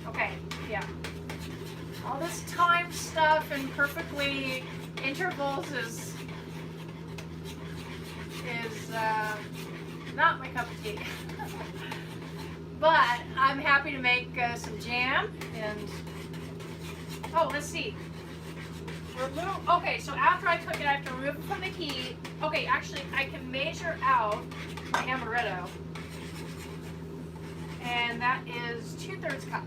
Speaker 1: okay, yeah. All this time stuff and perfectly intervals is not my cup of tea. But I'm happy to make some jam and oh, let's see. Okay, so after I cook it, I have to remove it from the heat. Okay, actually, I can measure out my amaretto. And that is 2/3 cup.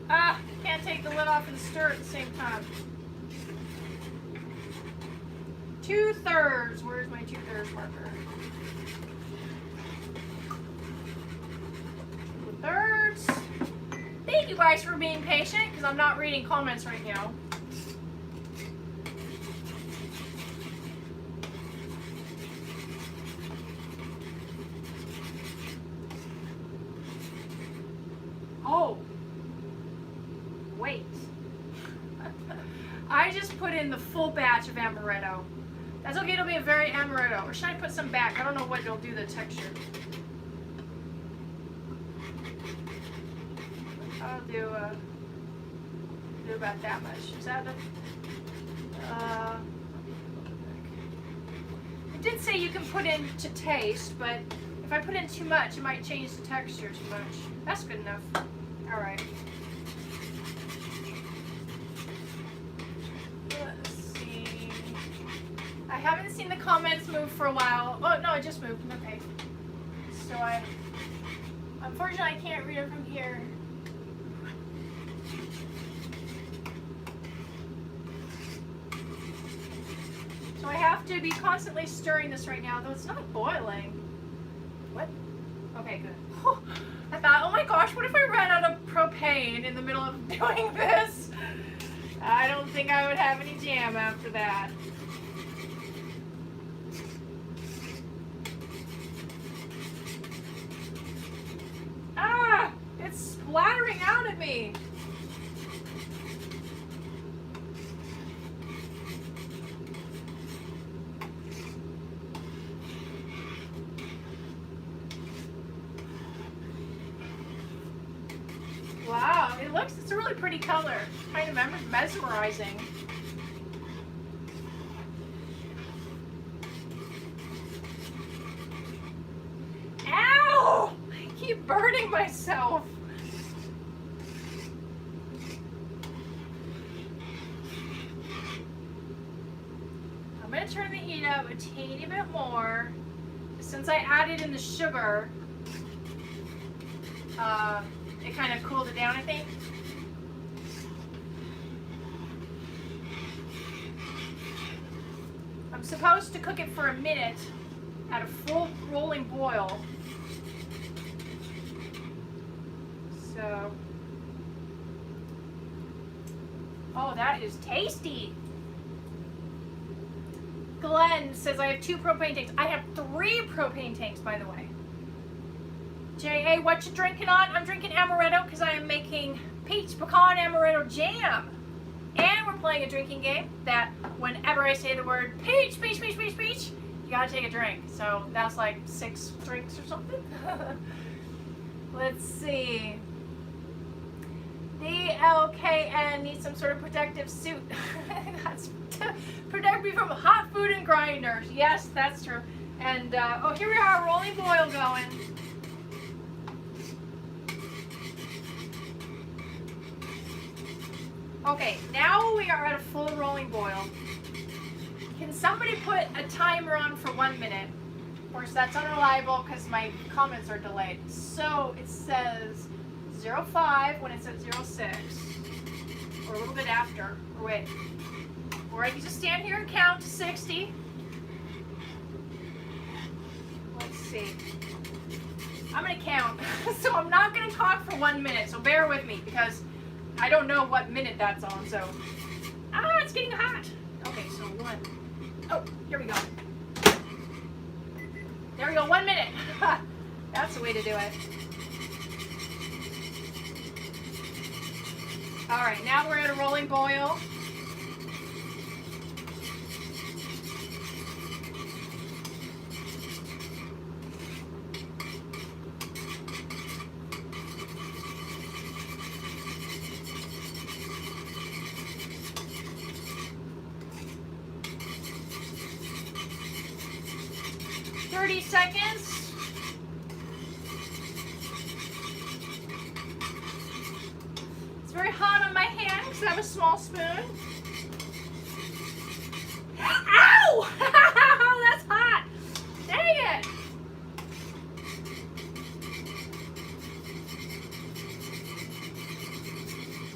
Speaker 1: Ah, can't take the lid off and stir at the same time. 2/3. Where's my 2/3 marker? 2/3. Thank you guys for being patient because I'm not reading comments right now. Oh, wait. I just put in the full batch of amaretto. That's okay, it'll be a very amaretto. Or should I put some back? I don't know what it'll do to the texture. I'll do about that much. Is that it did say you can put in to taste, but if I put in too much, it might change the texture too much. That's good enough. All right. Let's see. I haven't seen the comments move for a while. Oh, no, it just moved. Okay. So unfortunately, I can't read it from here. So I have to be constantly stirring this right now, though it's not boiling. What? Okay, good. I thought, oh my gosh, what if I ran out of propane in the middle of doing this? I don't think I would have any jam after that. Ah! It's splattering out at me. Wow, it's a really pretty color. Kind of mesmerizing. Ow! I keep burning myself. I'm going to turn the heat up a teeny bit more. Since I added in the sugar, it kind of cooled it down, I think. I'm supposed to cook it for a minute at a full rolling boil. So, oh, that is tasty. Glenn says I have 2 propane tanks. I have 3 propane tanks, by the way. J.A., what you drinking on? I'm drinking amaretto because I am making peach pecan amaretto jam. And we're playing a drinking game that whenever I say the word peach, peach, peach, peach, peach, you gotta take a drink. So that's like 6 drinks or something. Let's see. DLKN needs some sort of protective suit. That's to protect me from hot food and grinders. Yes, that's true. And, oh, here we are, rolling boil going. Okay, now we are at a full rolling boil. Can somebody put a timer on for 1 minute? Of course, that's unreliable because my comments are delayed. So it says 05 when it's at 06, or a little bit after. Or wait, or I can just stand here and count to 60. Let's see. I'm gonna count, so I'm not gonna talk for 1 minute. So bear with me because I don't know what minute that's on, so. Ah, it's getting hot. Okay, so 1. Oh, here we go. There we go, 1 minute. That's the way to do it. All right, now we're at a rolling boil. Seconds. It's very hot on my hand because I have a small spoon. Ow! That's hot. Dang it.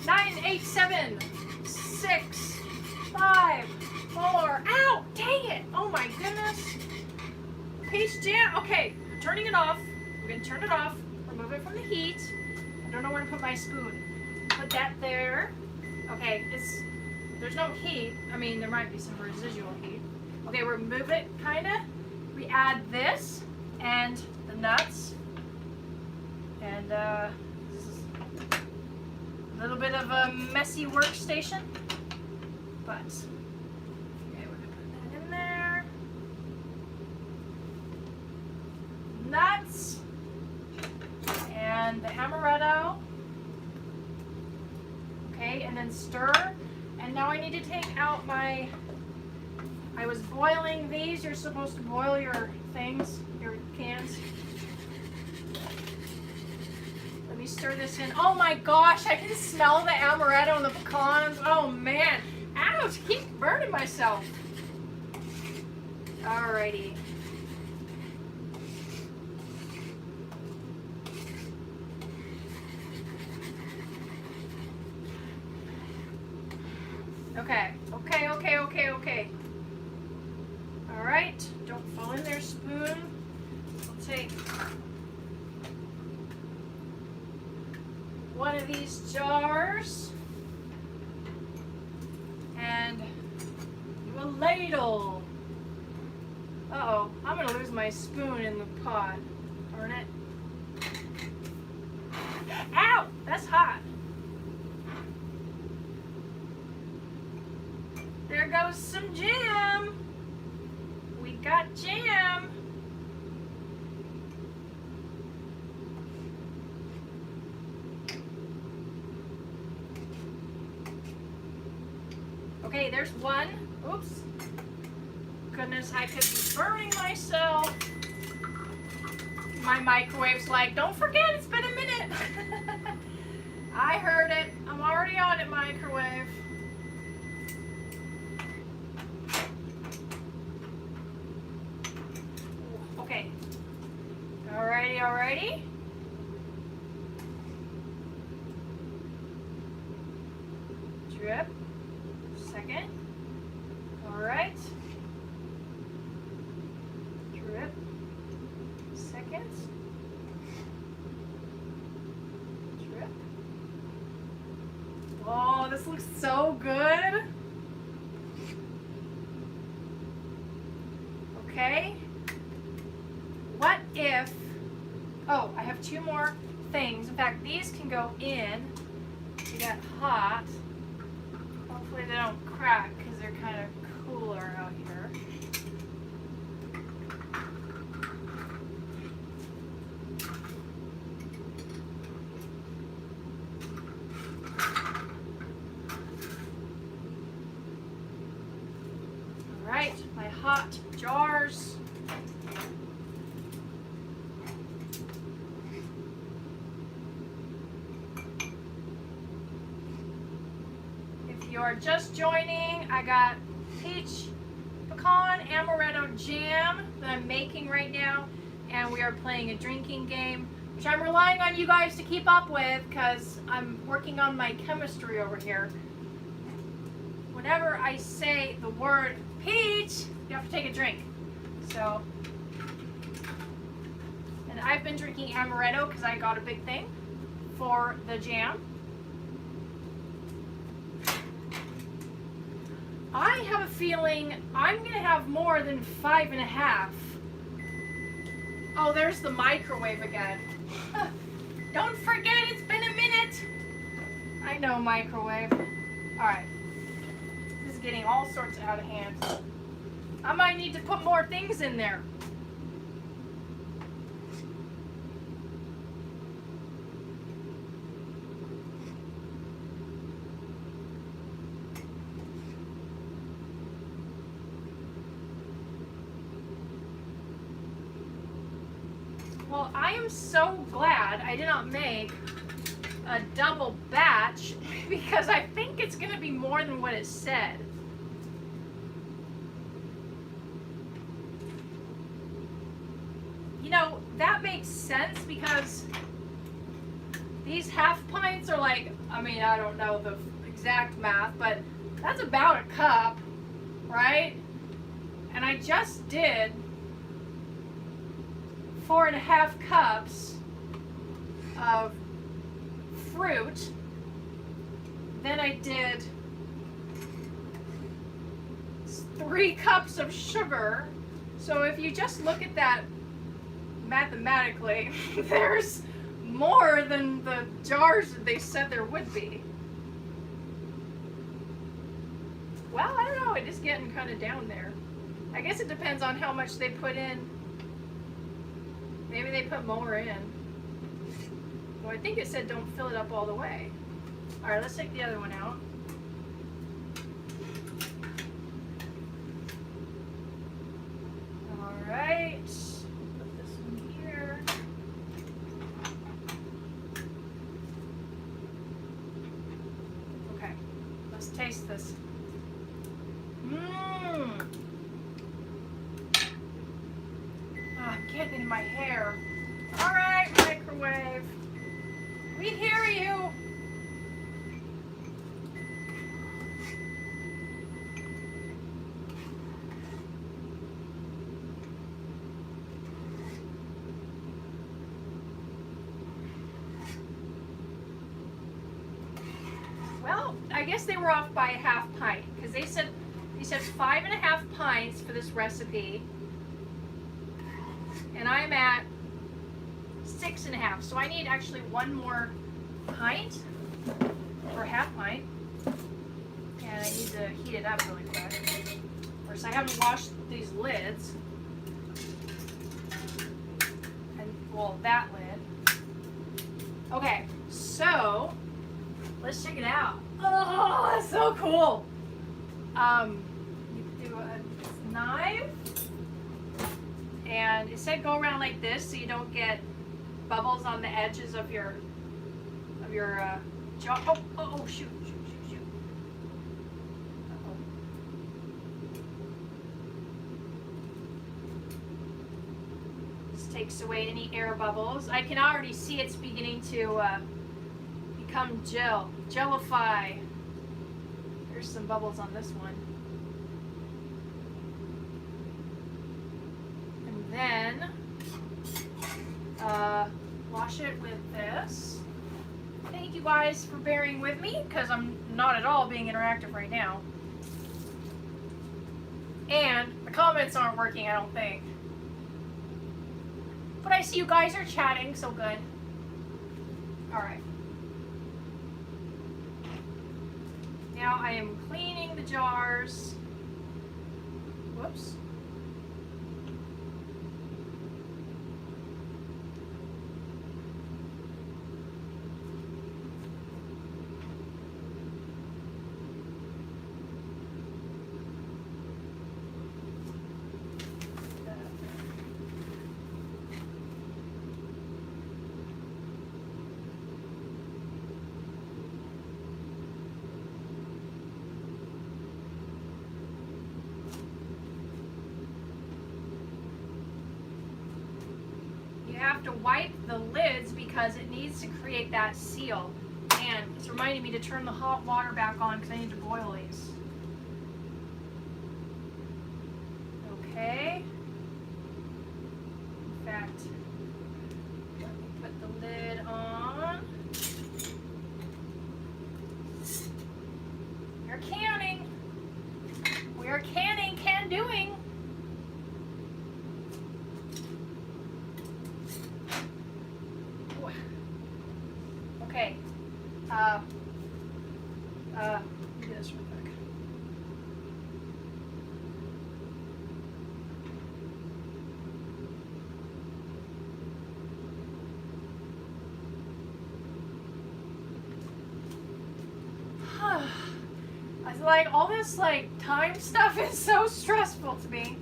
Speaker 1: Nine, 8, 7, 6, 5, 4. Ow! Dang it! Oh my goodness. Peach jam. Okay, turning it off. We're gonna turn it off. Remove it from the heat. I don't know where to put my spoon. Put that there. Okay, there's no heat. I mean, there might be some residual heat. Okay, we'll remove it, kinda. We add this and the nuts, and this is a little bit of a messy workstation, but okay, we're gonna put that in there. then the amaretto. Okay, and then stir. And now I need to take out my, I was boiling these. You're supposed to boil your things, your cans. Let me stir this in. Oh my gosh, I can smell the amaretto and the pecans. Oh man. Ouch, keep burning myself. Alrighty. Okay. All right, don't fall in there, spoon. I'll take one of these jars and do a ladle. Uh-oh, I'm gonna lose my spoon in the pot. Darn it. Ow, that's hot. There goes some jam. We got jam. Okay, there's one. Oops. Goodness, I could be burning myself. My microwave's like, don't forget, it's been a minute. I heard it. I'm already on it, microwave. Okay. Alrighty. Drip. Second. Alright. Drip. Second. Drip. Oh, this looks so good. Okay. What if, oh, I have two more things. In fact, these can go in. They get hot. Hopefully they don't crack because they're kind of cooler out here. All right, my hot jars. If you're just joining, I got peach, pecan, amaretto jam that I'm making right now, and we are playing a drinking game, which I'm relying on you guys to keep up with because I'm working on my chemistry over here. Whenever I say the word peach, you have to take a drink. So, and I've been drinking amaretto because I got a big thing for the jam. I have a feeling I'm going to have more than 5.5. Oh, there's the microwave again. Don't forget, it's been a minute. I know, microwave. Alright. This is getting all sorts out of hand. I might need to put more things in there. Well, I am so glad I did not make a double batch because I think it's going to be more than what it said. You know, that makes sense because these half pints are like, I mean, I don't know the exact math, but that's about a cup, right? And I just did 4.5 cups of fruit. Then I did 3 cups of sugar. So if you just look at that mathematically, there's more than the jars that they said there would be. Well, I don't know, it is getting kind of down there. I guess it depends on how much they put in. Maybe they put more in. Well, I think it said don't fill it up all the way. All right, let's take the other one out. All right, put this one here. Okay, let's taste this. Mmm. I'm getting it in my hair. All right, microwave. We hear you. Well, I guess they were off by a half pint because they said 5.5 pints for this recipe, and I'm at 6.5. So I need actually one more pint or half pint, and I need to heat it up really quick. Of course, I haven't washed these lids, and well, that lid. Okay, so let's check it out. Oh, that's so cool. You do a knife, and it said go around like this so you don't get bubbles on the edges of your jaw. Oh, shoot. Uh-oh. This takes away any air bubbles. I can already see it's beginning to become gellify. There's some bubbles on this one. And then wash it with this. Thank you guys for bearing with me because I'm not at all being interactive right now. And the comments aren't working, I don't think. But I see you guys are chatting, so good. Alright. Now I am cleaning the jars. Whoops. Have to wipe the lids because it needs to create that seal, and it's reminding me to turn the hot water back on because I need to boil these. Okay, in fact, let me put the lid on. We're canning. We're canning, can doing. Okay, let me do this real quick. I feel like all this time stuff is so stressful to me.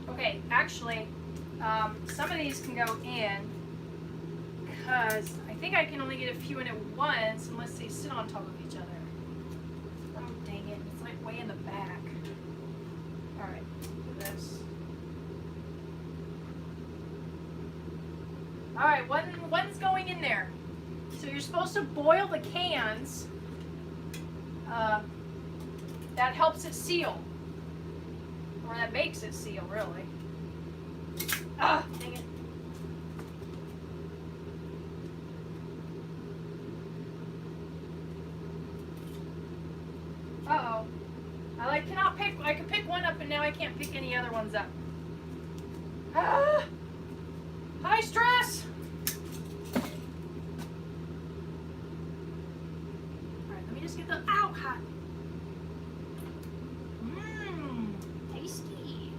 Speaker 1: Okay, actually, some of these can go in because I think I can only get a few in at once unless they sit on top of each other. Oh, dang it. It's like way in the back. Alright, do this. Alright, one's going in there. So you're supposed to boil the cans. That helps it seal. Or that makes it seal, really. Ah, dang it. Uh-oh. I could pick one up and now I can't pick any other ones up. Ah! High stress! Alright, let me just get the, ow, hot. Tasty.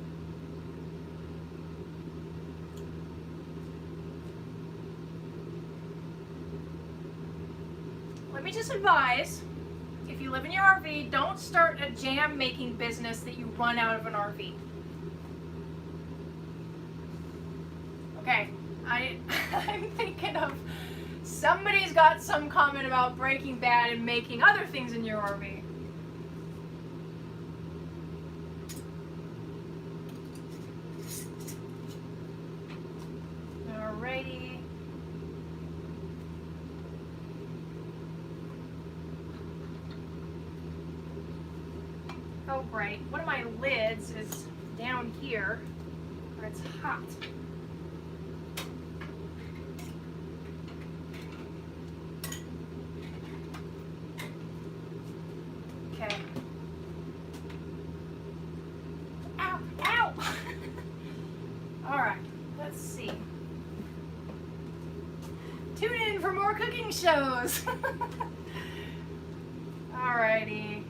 Speaker 1: me just advise, if you live in your RV, don't start a jam making business that you run out of an RV. Okay, I'm thinking of somebody's got some comment about Breaking Bad and making other things in your RV. Alrighty. Oh, right. One of my lids is down here where it's hot. Okay. Ow! Ow! All right. Let's see. Tune in for more cooking shows. Alrighty.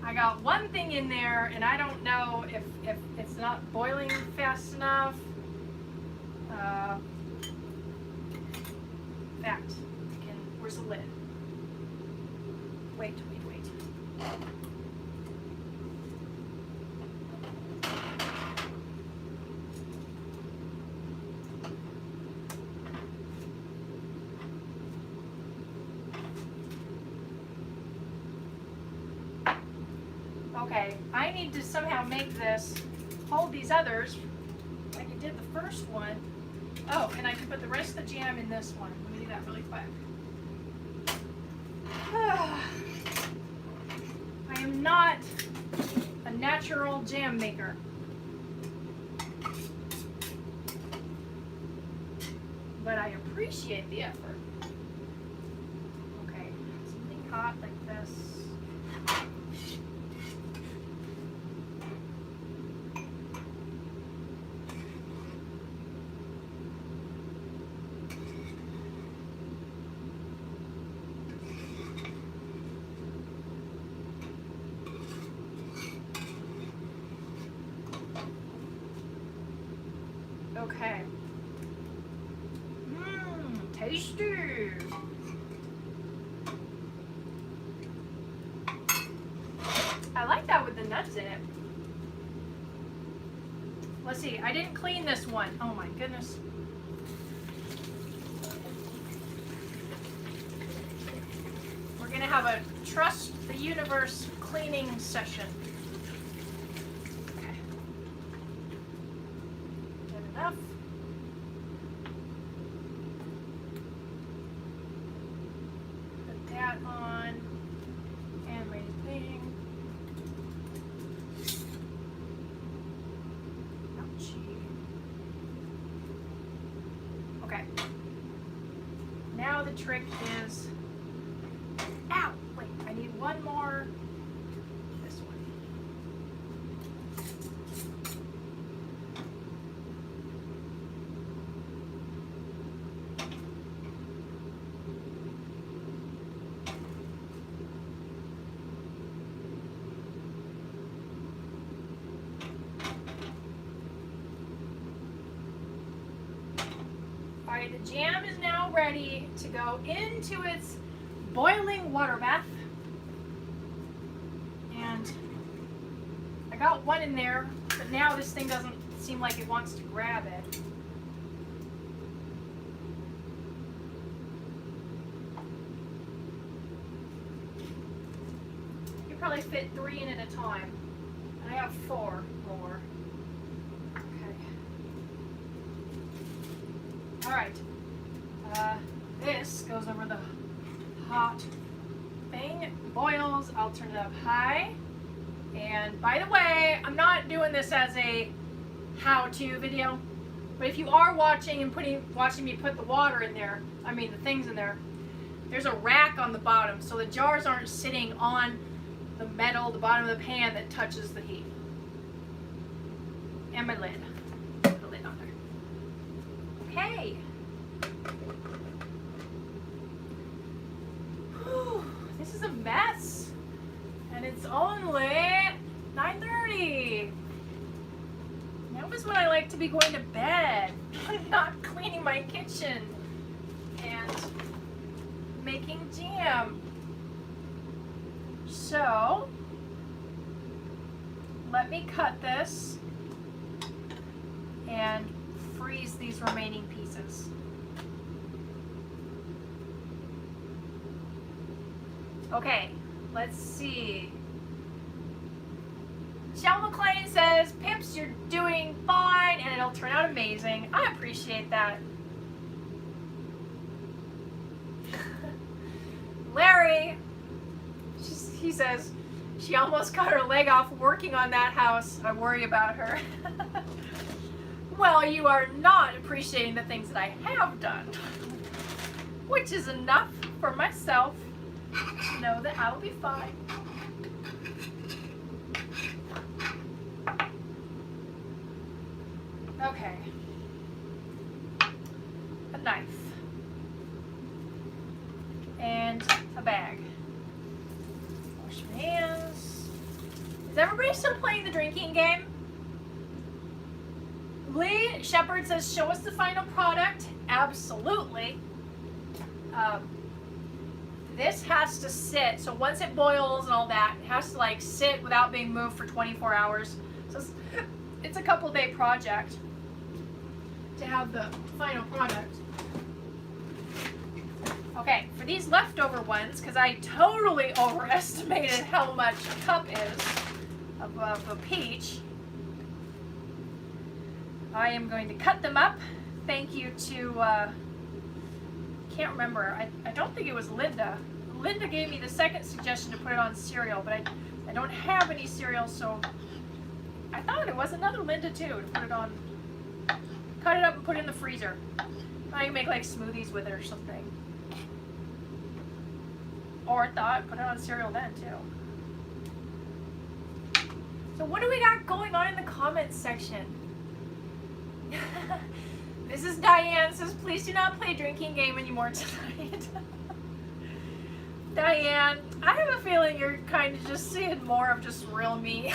Speaker 1: I got one thing in there, and I don't know if it's not boiling fast enough. In fact, where's the lid? Wait. Okay, I need to somehow make this hold these others like I did the first one. Oh, and I can put the rest of the jam in this one. Let me do that really quick. I am not a natural jam maker. But I appreciate the effort. Okay, something hot like this. Okay. Tasty. I like that with the nuts in it. Let's see, I didn't clean this one. Oh my goodness. We're gonna have a Trust the Universe cleaning session. Okay. Good enough. Put that on. And lady cleaning. Okay. Now the trick is, ow, wait, I need one more, this one. Alright, the jam is now ready to go into its boiling water bath. And I got one in there, but now this thing doesn't seem like it wants to grab it. You could probably fit 3 in at a time. And I have 4 more. Alright, this goes over the hot thing, boils, I'll turn it up high, and by the way, I'm not doing this as a how-to video, but if you are watching and watching me put the water in there, the things in there, there's a rack on the bottom, so the jars aren't sitting on the metal, the bottom of the pan that touches the heat. And my lid. Put the lid on there. Okay. Whew, this is a mess. And it's only 9:30. That was when I like to be going to bed. I'm not cleaning my kitchen. And making jam. So, let me cut this and freeze these remaining pieces. Okay, let's see. Shell McLean says, Pips, you're doing fine and it'll turn out amazing. I appreciate that. Larry, he says, she almost cut her leg off working on that house. I worry about her. Well, you are not appreciating the things that I have done, which is enough for myself to know that I will be fine. Okay. A knife. And a bag. Wash my hands. Is everybody still playing the drinking game? Lee Shepard says, show us the final product. Absolutely. This has to sit, so once it boils and all that, it has to like sit without being moved for 24 hours. So it's a couple day project to have the final product. Okay, for these leftover ones, because I totally overestimated how much a cup is of a peach, I am going to cut them up. Thank you to, can't remember, I don't think it was Linda. Linda gave me the second suggestion to put it on cereal, but I don't have any cereal, so I thought it was another Linda too, to put it on, cut it up and put it in the freezer. I can make like smoothies with it or something. Or thought, put it on cereal then too. So what do we got going on in the comments section? Mrs. Diane says, please do not play drinking game anymore tonight. Diane, I have a feeling you're kind of just seeing more of just real me.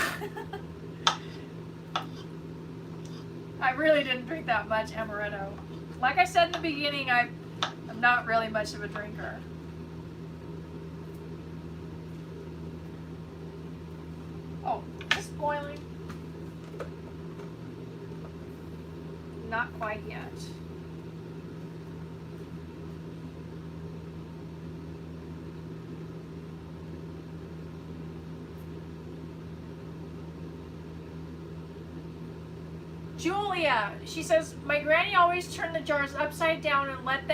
Speaker 1: I really didn't drink that much amaretto. Like I said in the beginning, I'm not really much of a drinker. Oh, is this boiling? Not quite yet. Julia, she says, my granny always turned the jars upside down and let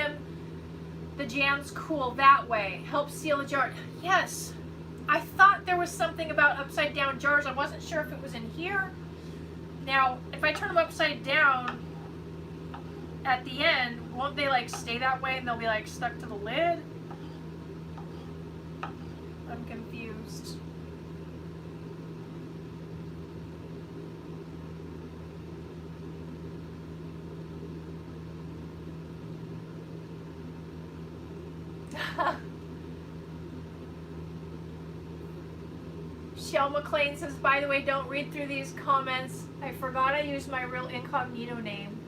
Speaker 1: the jams cool that way. Help seal the jar. Yes, I thought there was something about upside down jars. I wasn't sure if it was in here. Now, if I turn them upside down at the end, won't they like stay that way and they'll be like stuck to the lid? I'm confused. Shell McLean says, by the way, don't read through these comments. I forgot I used my real incognito name.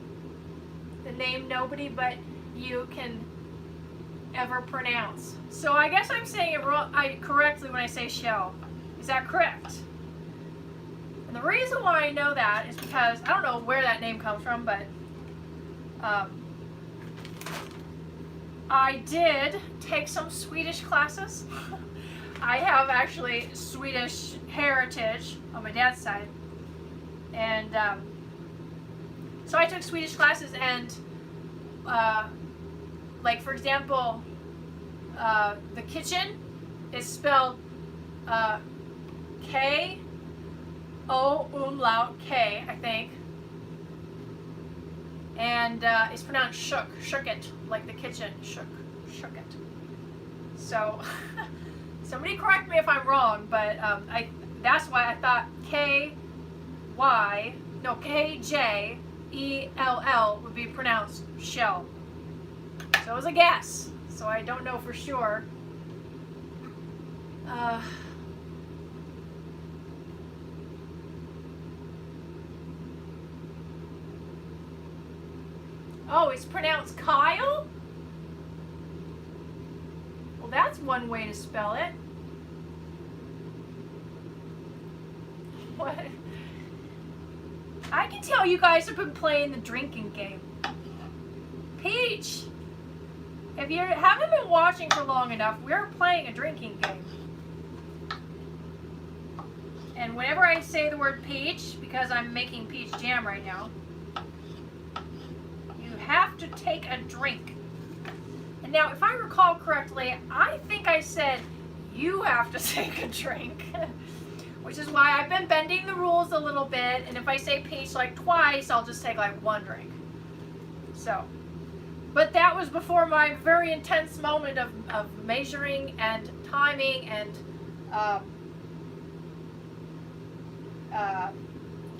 Speaker 1: The name nobody but you can ever pronounce. So I guess I'm saying it wrong, correctly when I say Shell. Is that correct? And the reason why I know that is because, I don't know where that name comes from, but I did take some Swedish classes. I have actually Swedish heritage on my dad's side. And so I took Swedish classes and like for example, the kitchen is spelled K-O umlaut K, I think. And it's pronounced shook it, like the kitchen, shook it. So somebody correct me if I'm wrong, but that's why I thought K-J-E-L-L would be pronounced shell. So it was a guess, so I don't know for sure. Oh, it's pronounced Kyle? that's one way to spell it. What? I can tell you guys have been playing the drinking game. Peach, if you haven't been watching for long enough, we're playing a drinking game. And whenever I say the word peach, because I'm making peach jam right now, you have to take a drink. And now, if I recall correctly, I think I said you have to take a drink. Which is why I've been bending the rules a little bit. And if I say peach like twice, I'll just take like one drink. So, but that was before my very intense moment of measuring and timing and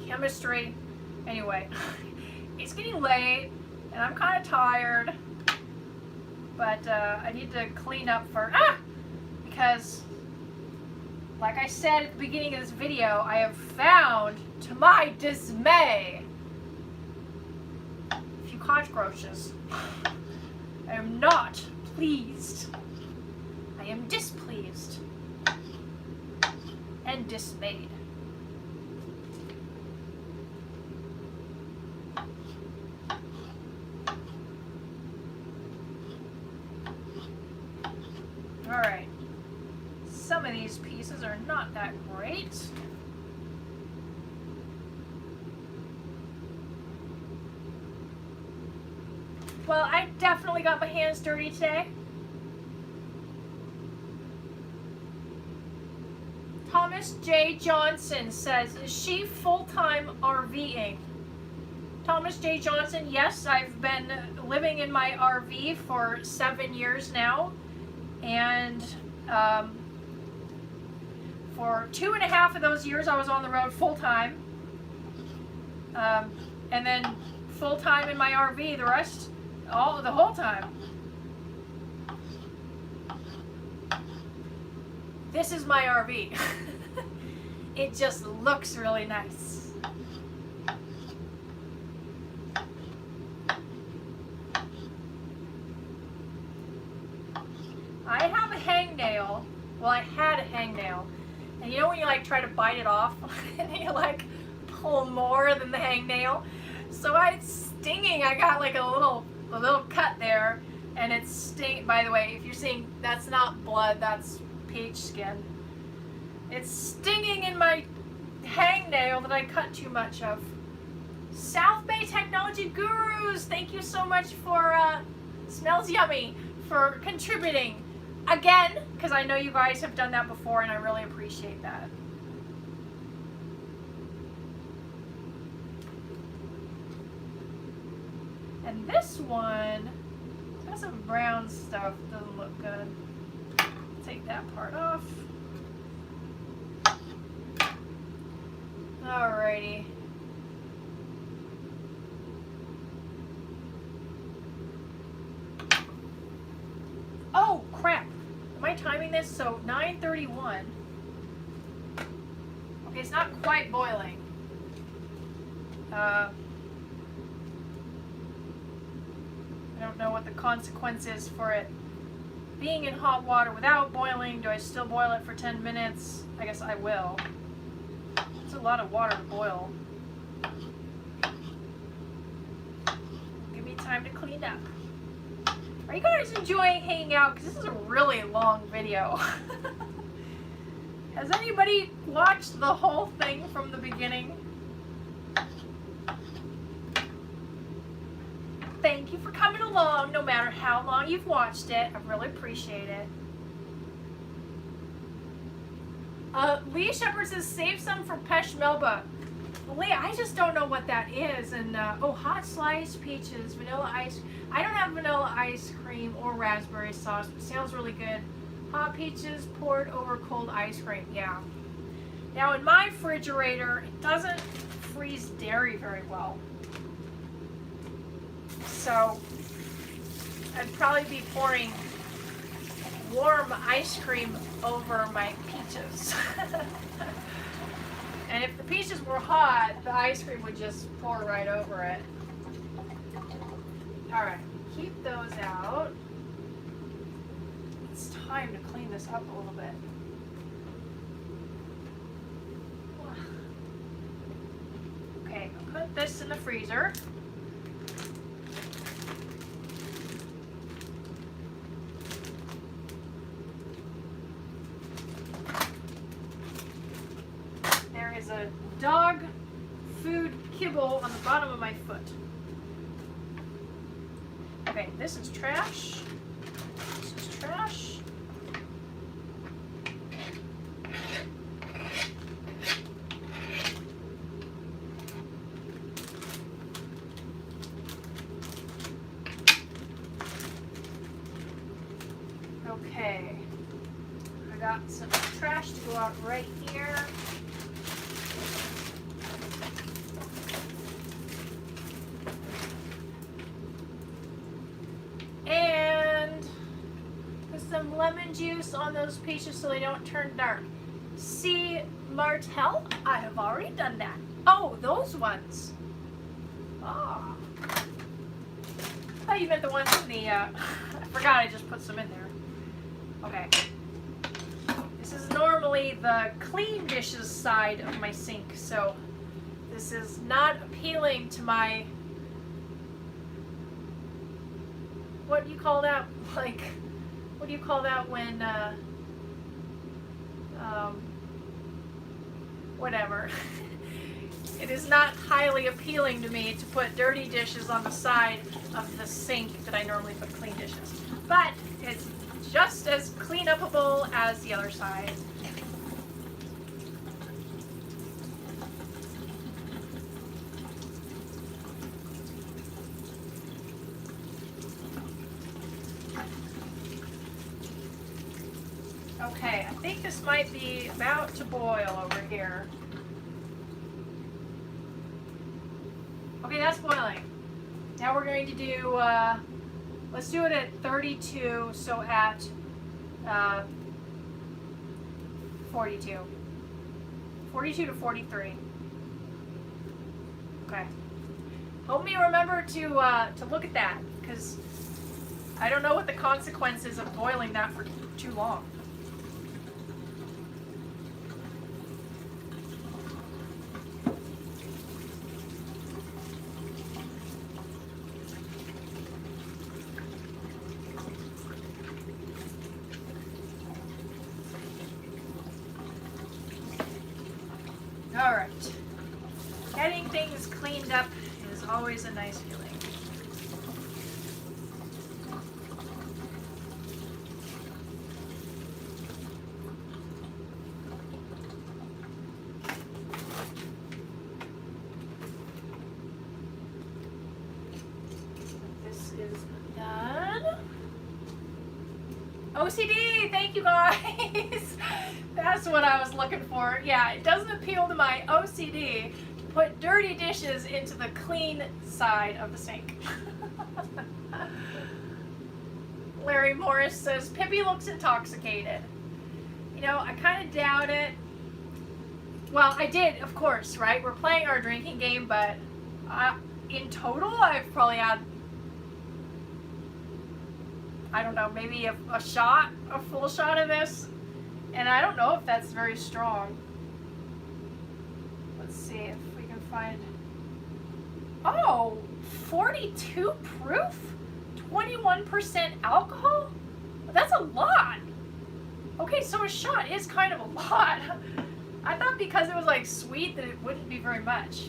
Speaker 1: chemistry. Anyway, it's getting late and I'm kind of tired, but I need to clean up because like I said at the beginning of this video, I have found, to my dismay, a few cockroaches. I am not pleased. I am displeased and dismayed. All right. Some of these pieces are not that great. Well, I definitely got my hands dirty today. Thomas J. Johnson says, is she full-time RVing? Thomas J. Johnson, yes, I've been living in my RV for 7 years now. And for 2.5 of those years, I was on the road full-time. And then full-time in my RV, the rest, the whole time. This is my RV. It just looks really nice. I have a hangnail. Well, I had a hangnail. And you know when you like try to bite it off and you like pull more than the hangnail? So it's stinging. I got like a little cut there, and it's sting. By the way, if you're seeing, that's not blood, that's peach skin. It's stinging in my hangnail that I cut too much of. South Bay Technology Gurus, thank you so much for smells yummy, for contributing again, because I know you guys have done that before and I really appreciate that. And this one has some brown stuff, doesn't look good. Take that part off. Alrighty. Oh crap! Am I timing this? So 9:31. Okay, it's not quite boiling. I don't know what the consequence is for it being in hot water without boiling. Do I still boil it for 10 minutes? I guess I will. It's a lot of water to boil. Give me time to clean up. Are you guys enjoying hanging out? Because this is a really long video. Has anybody watched the whole thing from the beginning? Thank you for coming along, no matter how long you've watched it. I really appreciate it. Leah Shepherd says, save some for Pesh Melba. Well, Leah, I just don't know what that is. And, oh, hot sliced peaches, vanilla ice. I don't have vanilla ice cream or raspberry sauce, but it sounds really good. Hot peaches poured over cold ice cream. Yeah. Now, in my refrigerator, it doesn't freeze dairy very well. So, I'd probably be pouring warm ice cream over my peaches. And if the peaches were hot, the ice cream would just pour right over it. Alright, keep those out. it's time to clean this up a little bit. Okay, I'll put this in the freezer. There is a dog food kibble on the bottom of my foot. Okay, this is trash. This is trash. Okay, I got some trash to go out right here. And put some lemon juice on those peaches so they don't turn dark. See, Martell, I have already done that. Oh, those ones. Ah. I thought you meant the ones in the, I forgot I just put some in there. Okay. This is normally the clean dishes side of my sink, so this is not appealing to my, what do you call that? Like, what do you call that when, whatever. It is not highly appealing to me to put dirty dishes on the side of the sink that I normally put clean dishes. But it's just as clean upable as the other side. Okay, I think this might be about to boil over here. Okay, that's boiling. Now we're going to do, let's do it at 32, so at 42. 42 to 43. Okay. Help me remember to look at that, because I don't know what the consequences of boiling that for too long. All right. Getting things cleaned up is always a nice feeling. This is done. OCD, thank you guys. That's what I was looking for. Yeah, it doesn't appeal to my OCD to put dirty dishes into the clean side of the sink. Larry Morris says, Pippi looks intoxicated. You know, I kind of doubt it. Well, I did, of course, right? We're playing our drinking game, but in total, I've probably had, I don't know, maybe a shot, a full shot of this. And I don't know if that's very strong. Let's see if we can find, oh, 42 proof? 21% alcohol? That's a lot. Okay, so a shot is kind of a lot. I thought because it was like sweet that it wouldn't be very much.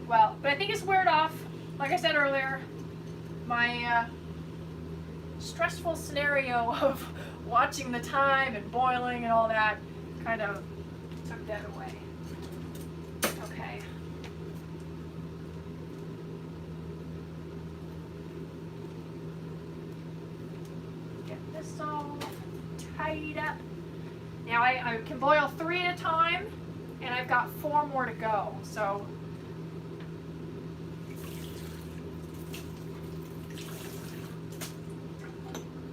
Speaker 1: Well, but I think it's weared off. Like I said earlier, my stressful scenario of watching the time and boiling and all that kind of took that away. Okay. Get this all tidied up. Now I can boil 3 at a time, and I've got 4 more to go. So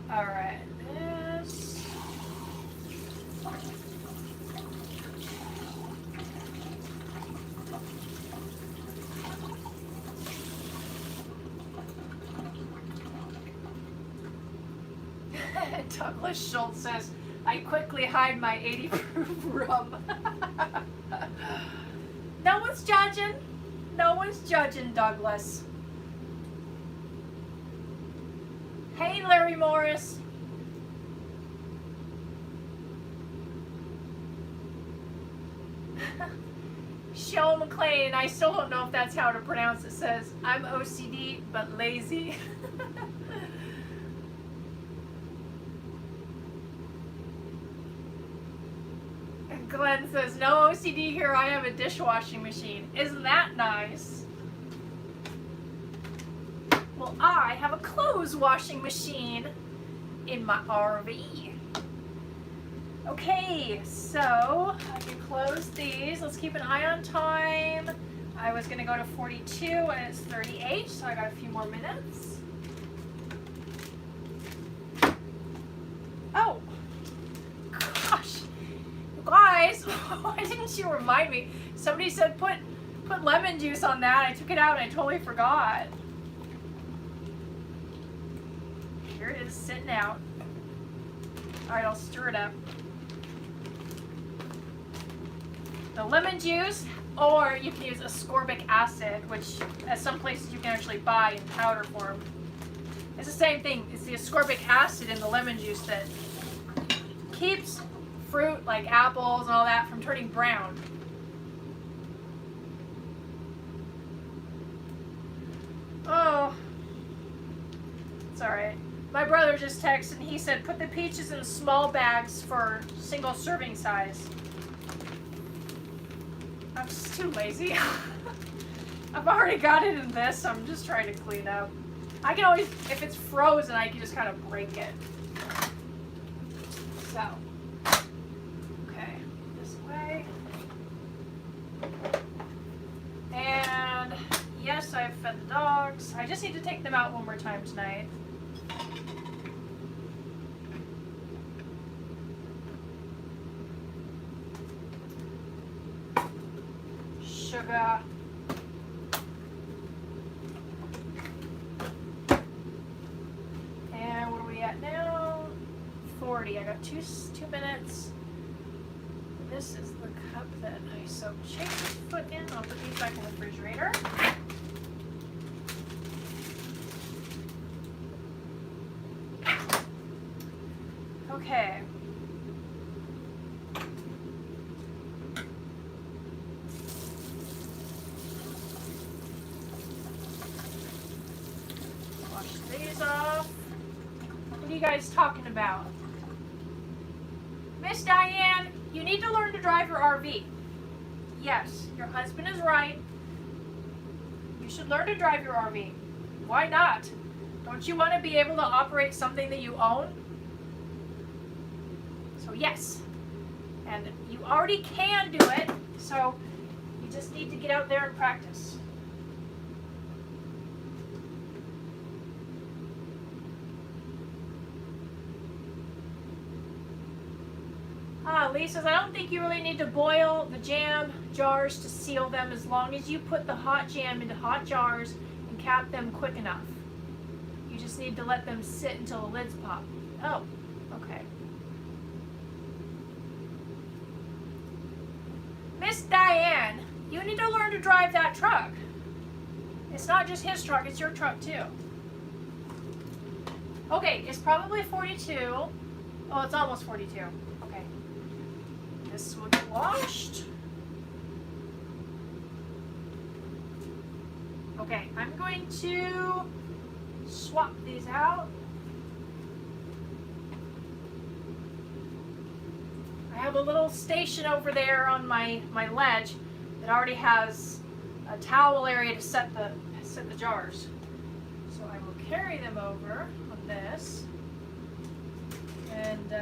Speaker 1: all right. Douglas Schultz says, I quickly hide my 80 proof rum. No one's judging. No one's judging, Douglas. Hey, Larry Morris. Shell McLean, I still don't know if that's how to pronounce it, says, I'm OCD but lazy. And Glenn says, no OCD here, I have a dishwashing machine. Isn't that nice? Well, I have a clothes washing machine in my RV. Okay, so I can close these. Let's keep an eye on time. I was gonna go to 42 and it's 38, so I got a few more minutes. Oh, gosh, you guys, why didn't you remind me? Somebody said put lemon juice on that. I took it out and I totally forgot. Here it is, sitting out. All right, I'll stir it up. The lemon juice, or you can use ascorbic acid, which at some places you can actually buy in powder form. It's the same thing. It's the ascorbic acid in the lemon juice that keeps fruit like apples and all that from turning brown. Oh, it's all right. My brother just texted and he said put the peaches in small bags for single serving size. I'm just too lazy. I've already got it in this, so I'm just trying to clean up. I can always, if it's frozen, I can just kind of break it. So, okay, this way. And yes, I've fed the dogs. I just need to take them out one more time tonight. Sugar. And what are we at now? 40. I got two minutes. This is the cup that I soaked Chase's foot in. I'll put these back in the refrigerator. Okay. Guys talking about? Miss Diane, you need to learn to drive your RV. Yes, your husband is right. You should learn to drive your RV. Why not? Don't you want to be able to operate something that you own? So yes, and you already can do it, so you just need to get out there and practice. Lee says, I don't think you really need to boil the jam jars to seal them as long as you put the hot jam into hot jars and cap them quick enough. You just need to let them sit until the lids pop. Oh, okay. Miss Diane, you need to learn to drive that truck. It's not just his truck, it's your truck too. Okay, it's probably 42. Oh, it's almost 42. Okay. This will get washed. Okay, I'm going to swap these out. I have a little station over there on my ledge that already has a towel area to set the jars. So I will carry them over on this and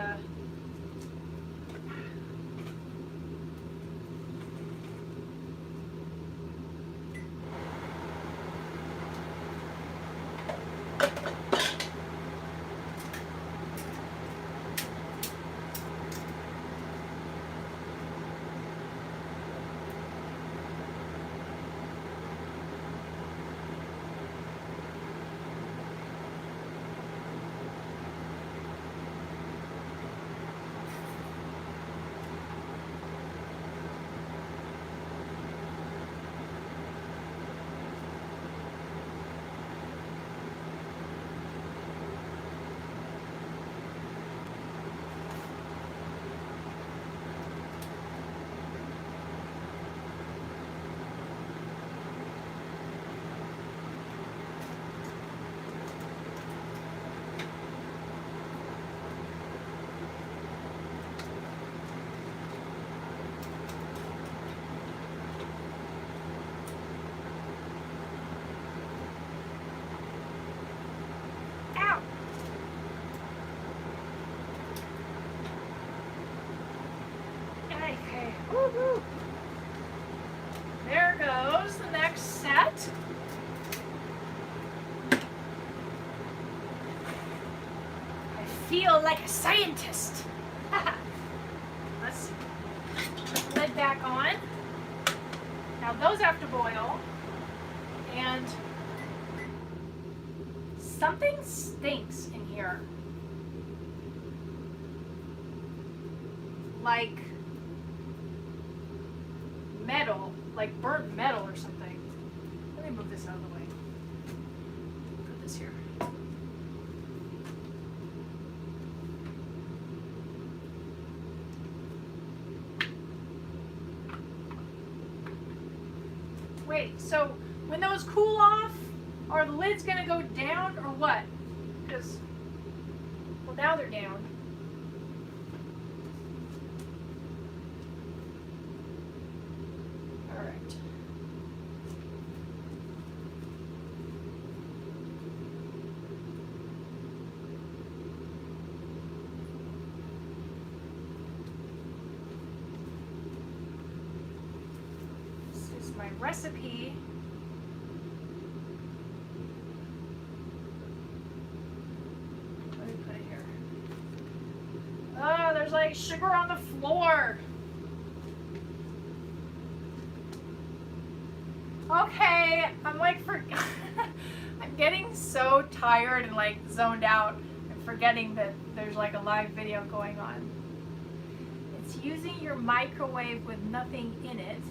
Speaker 1: feel like a scientist. Let's put the lid back on. Now those have to boil. And something stinks in here. Like metal, like burnt metal or something. Let me move this out of the way. Put this here. Wait, so when those cool off, are the lids gonna go down or what? Because, well, now they're down. All right. This is my recipe. There's like sugar on the floor. Okay, I'm like I'm getting so tired and like zoned out and forgetting that there's like a live video going on. It's using your microwave with nothing in it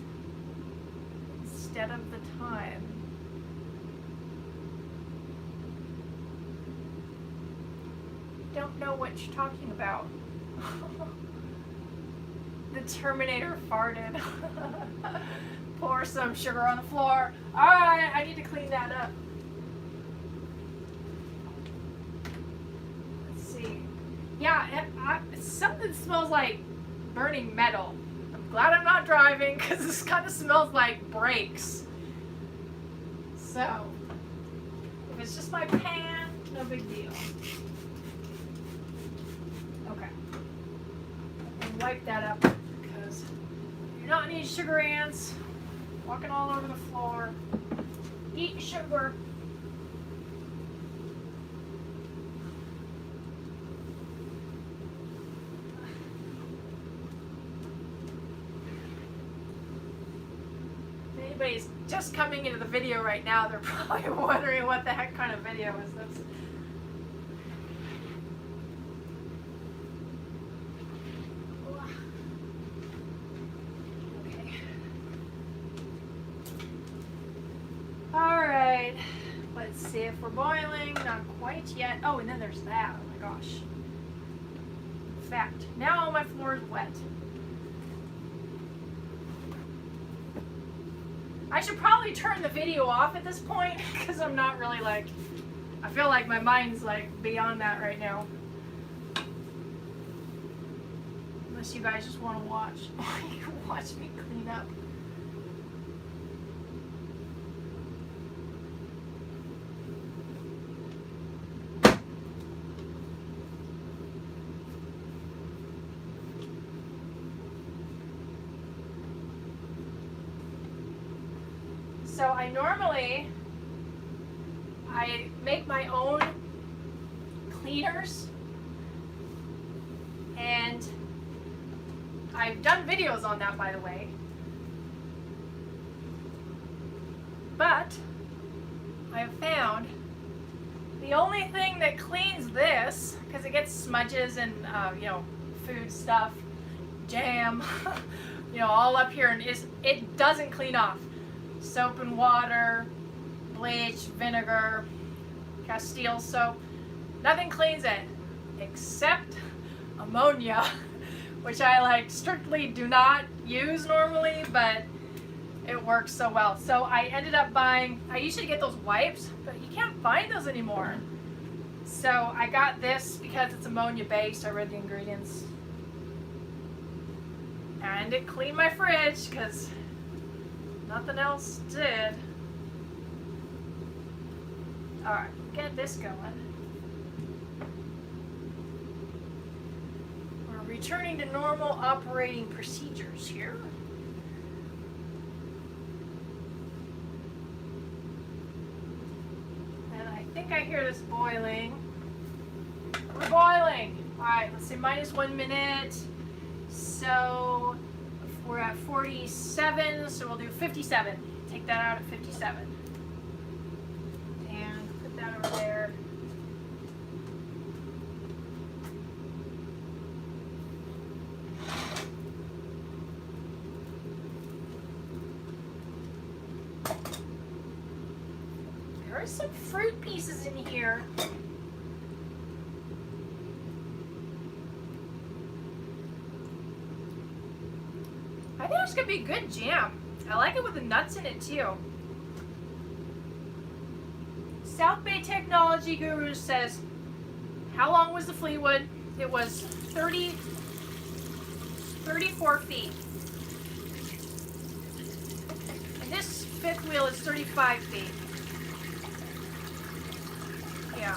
Speaker 1: instead of the time. Don't know what you're talking about. The Terminator farted. Pour some sugar on the floor. Alright, I need to clean that up. Let's see. Yeah, something smells like burning metal. I'm glad I'm not driving because this kind of smells like brakes. So, if it's just my pan, no big deal. Okay. And wipe that up because you don't need sugar ants walking all over the floor. Eat sugar. If anybody's just coming into the video right now, they're probably wondering what the heck kind of video is this. Alright, let's see if we're boiling. Not quite yet. Oh, and then there's that. Oh my gosh. Fact. Now all my floor is wet. I should probably turn the video off at this point because I'm not really like, I feel like my mind's like beyond that right now. Unless you guys just want to watch. You can watch me clean up. So I normally make my own cleaners, and I've done videos on that, by the way. But I have found the only thing that cleans this, because it gets smudges and you know, food stuff, jam, you know, all up here, and it doesn't clean off. Soap and water, bleach, vinegar, Castile soap, nothing cleans it except ammonia, which I like strictly do not use normally, but it works so well. So I ended up buying, I usually get those wipes, but you can't find those anymore. So I got this because it's ammonia based. I read the ingredients. And it cleaned my fridge because nothing else did. Alright, get this going. We're returning to normal operating procedures here. And I think I hear this boiling. We're boiling. All right, let's say -1 minute. So we're at 47, so we'll do 57. Take that out at 57. And put that over there. There are some fruit pieces in here. I think it's gonna be a good jam. I like it with the nuts in it too. South Bay Technology Guru says, how long was the Fleetwood? It was 34 feet. And this fifth wheel is 35 feet. Yeah.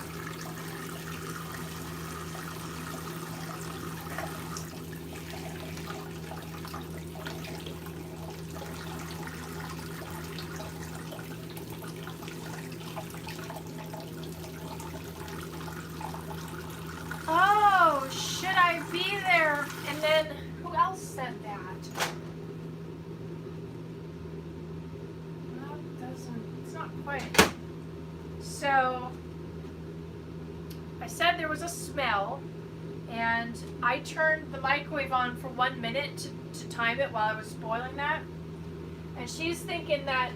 Speaker 1: Oh, should I be there? And then, who else said that? Well, it's not quite. So, I said there was a smell, and I turned the microwave on for 1 minute to time it while I was boiling that. And she's thinking that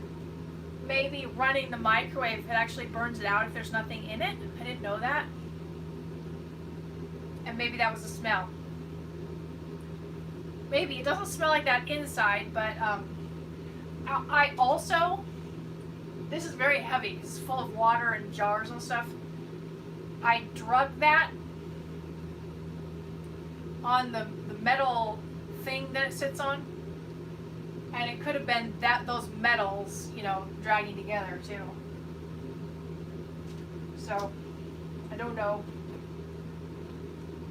Speaker 1: maybe running the microwave, it actually burns it out if there's nothing in it. I didn't know that. And maybe that was the smell. Maybe. It doesn't smell like that inside, but I also, this is very heavy. It's full of water and jars and stuff. I drug that on the metal thing that it sits on. And it could have been those metals, you know, dragging together too. So, I don't know.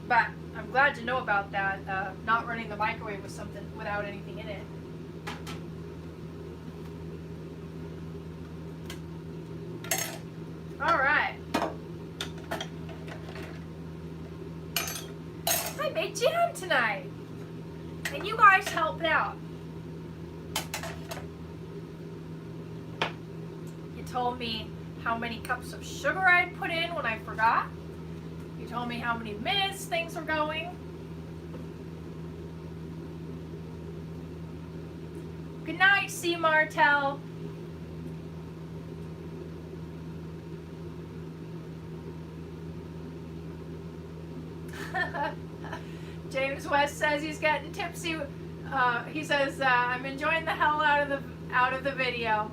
Speaker 1: But I'm glad to know about that, not running the microwave with something without anything in it. All right. I made jam tonight, and you guys helped out. You told me how many cups of sugar I'd put in when I forgot. You told me how many minutes things were going. Good night, C. Martel. James West says he's getting tipsy. He says, I'm enjoying the hell out of the video.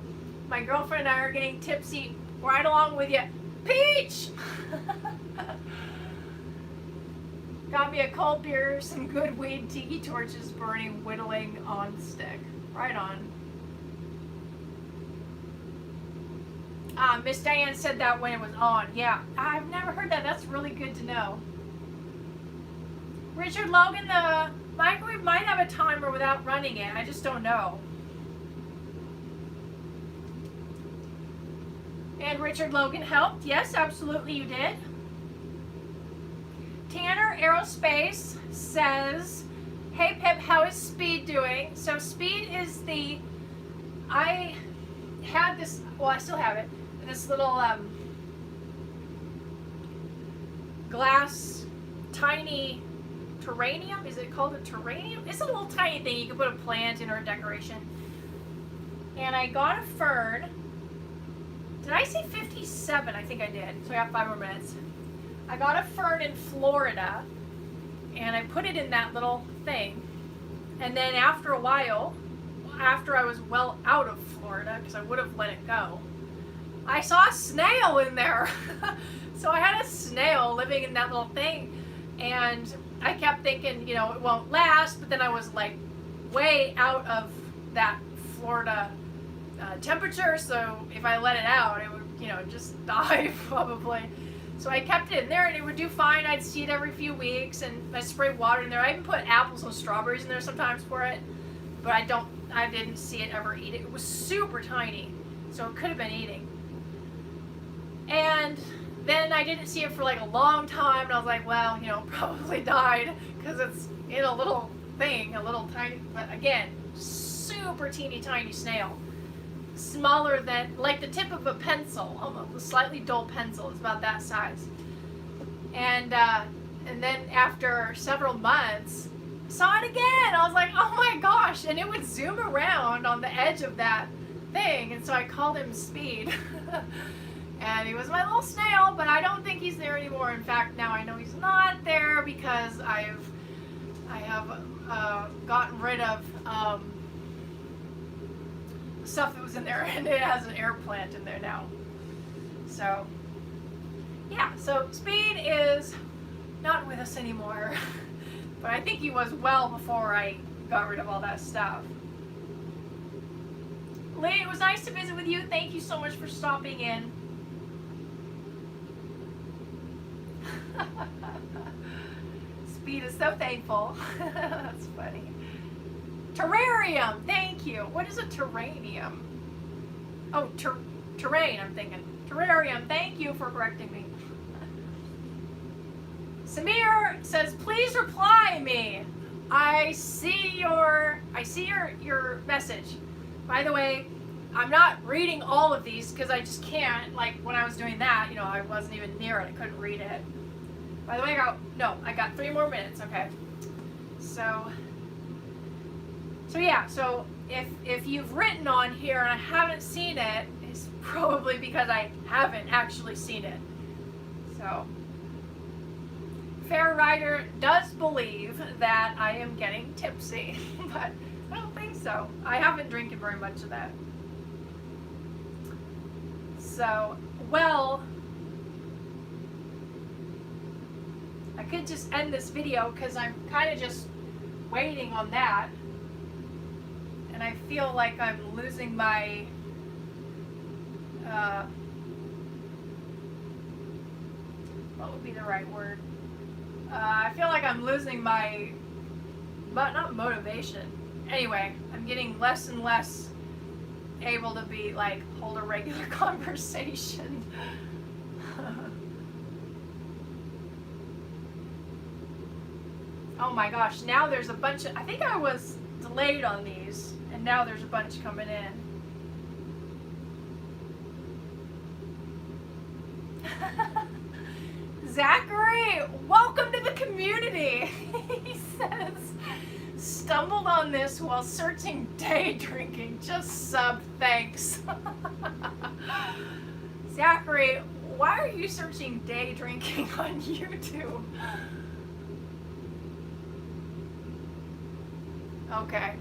Speaker 1: My girlfriend and I are getting tipsy right along with you. Peach! Got me a cold beer, some good weed, tiki torches burning, whittling on stick. Right on. Miss Diane said that when it was on. Yeah, I've never heard that. That's really good to know. Richard Logan, the microwave might have a timer without running it. I just don't know. And Richard Logan helped. Yes, absolutely you did. Tanner Aerospace says, hey Pip, how is Speed doing? So Speed is I had this, well I still have it, this little glass tiny terrarium. Is it called a terrarium? It's a little tiny thing you can put a plant in or a decoration. And I got a fern. Did I say 57? I think I did. So I got 5 more minutes. I got a fern in Florida, and I put it in that little thing. And then after a while, after I was well out of Florida, because I would have let it go, I saw a snail in there. So I had a snail living in that little thing, and I kept thinking, you know, it won't last, but then I was like way out of that Florida temperature, so if I let it out, it would, you know, just die probably. So I kept it in there and it would do fine. I'd see it every few weeks and I spray water in there. I even put apples and strawberries in there sometimes for it, but I didn't see it ever eat it. It was super tiny, so it could have been eating. And then I didn't see it for like a long time, and I was like, well, you know, probably died because it's in a little thing, a little tiny, but again, super teeny tiny snail. Smaller than, like the tip of a pencil, almost a slightly dull pencil. It's about that size. And then after several months, saw it again. I was like, oh my gosh, and it would zoom around on the edge of that thing, and so I called him Speed. And he was my little snail, but I don't think he's there anymore. In fact, now I know he's not there because I have gotten rid of stuff that was in there, and it has an air plant in there now. So yeah, so Speed is not with us anymore. But I think he was well before I got rid of all that stuff. Lee, it was nice to visit with you. Thank you so much for stopping in. Speed is so thankful. That's funny. Terrarium, thank you. What is a terranium? Oh, terrain, I'm thinking. Terrarium, thank you for correcting me. Samir says, please reply me. I see your message. By the way, I'm not reading all of these because I just can't. Like when I was doing that, you know, I wasn't even near it. I couldn't read it. By the way, I got 3 more minutes. Okay. So yeah. So if you've written on here and I haven't seen it, it's probably because I haven't actually seen it. So. Fair Rider does believe that I am getting tipsy, but I don't think so. I haven't drinking very much of that. So, well, I could just end this video because I'm kind of just waiting on that. And I feel like I'm losing my what would be the right word? I feel like I'm losing my, but not motivation. Anyway, I'm getting less and less able to be like, hold a regular conversation. Oh my gosh, now there's a bunch of, I think I was delayed on these, and now there's a bunch coming in. Zachary, welcome to the community. He says, stumbled on this while searching day drinking. Just sub, thanks. Zachary, why are you searching day drinking on YouTube? Okay.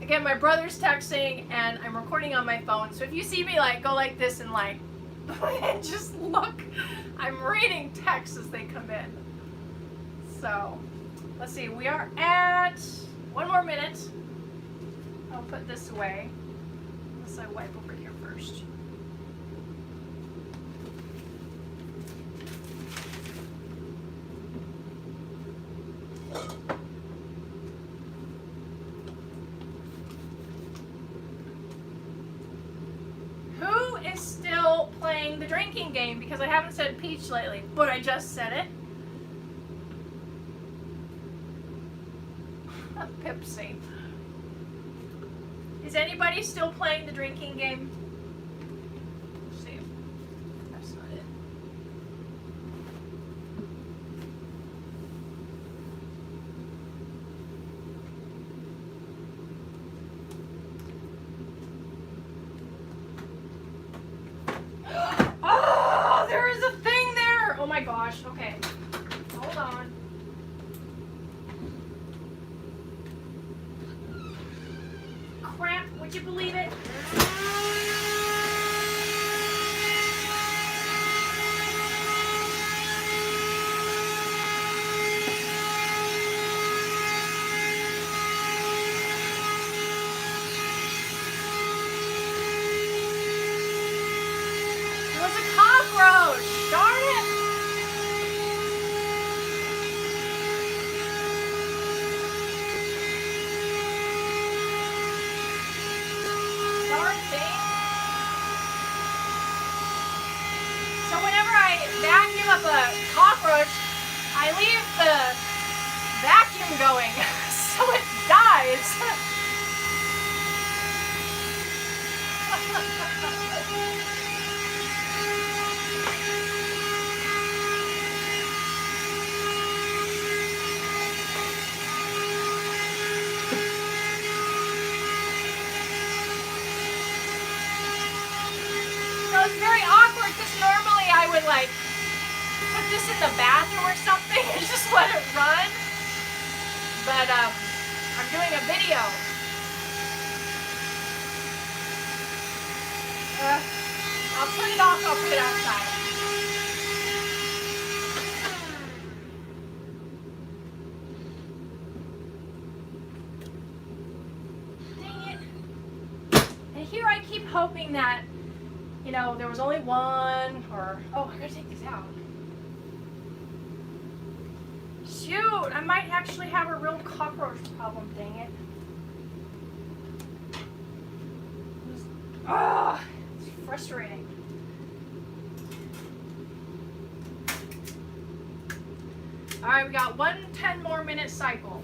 Speaker 1: Again, my brother's texting and I'm recording on my phone. So if you see me like go like this and like, and just look, I'm reading texts as they come in. So, let's see, we are at 1 more minute. I'll put this away. Unless I wipe over here first. Who is still playing the drinking game? Because I haven't said Peach lately, but I just said it. Pipsy. Is anybody still playing the drinking game? Let's see. That's not it. Oh, there is a thing there! Oh my gosh, okay. Hold on. Crap, would you believe it? It was a cockroach! Darn it! Darn thing. So whenever I up a cockroach, I leave the vacuum going so it dies. So it's very awkward because normally I would like put this in the bathroom or something and just let it run. But I'm doing a video. I'll turn it off, I'll put it outside. Dang it. And here I keep hoping that, you know, there was only one, or, oh, I gotta take this out. Shoot, I might actually have a real cockroach problem, dang it. Ah, it's frustrating. All right, we got 10 more minute cycle.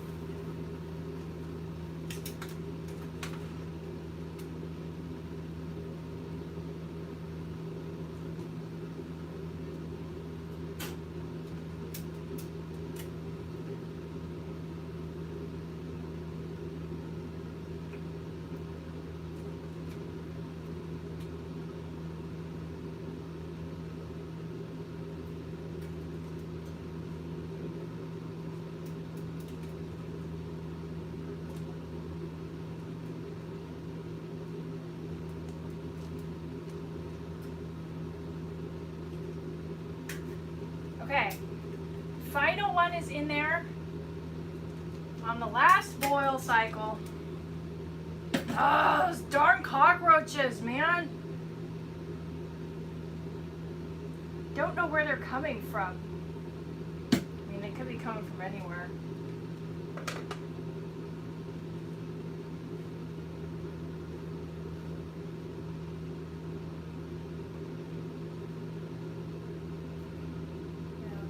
Speaker 1: Okay, final one is in there on the last boil cycle. Oh, those darn cockroaches, man. Don't know where they're coming from. I mean, they could be coming from anywhere.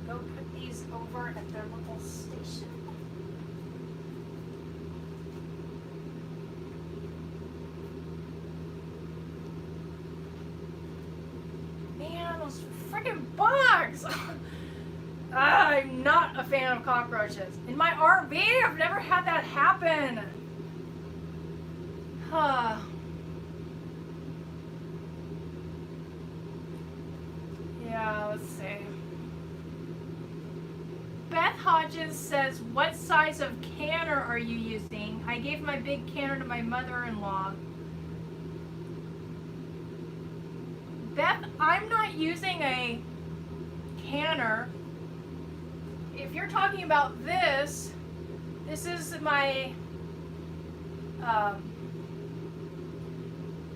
Speaker 1: Go put these over at their little station. Man, those freaking bugs! I'm not a fan of cockroaches. In my RV, I've never had that happen. Huh. Yeah, let's see. Beth Hodges says, what size of canner are you using? I gave my big canner to my mother-in-law. Beth, I'm not using a canner. If you're talking about this is my,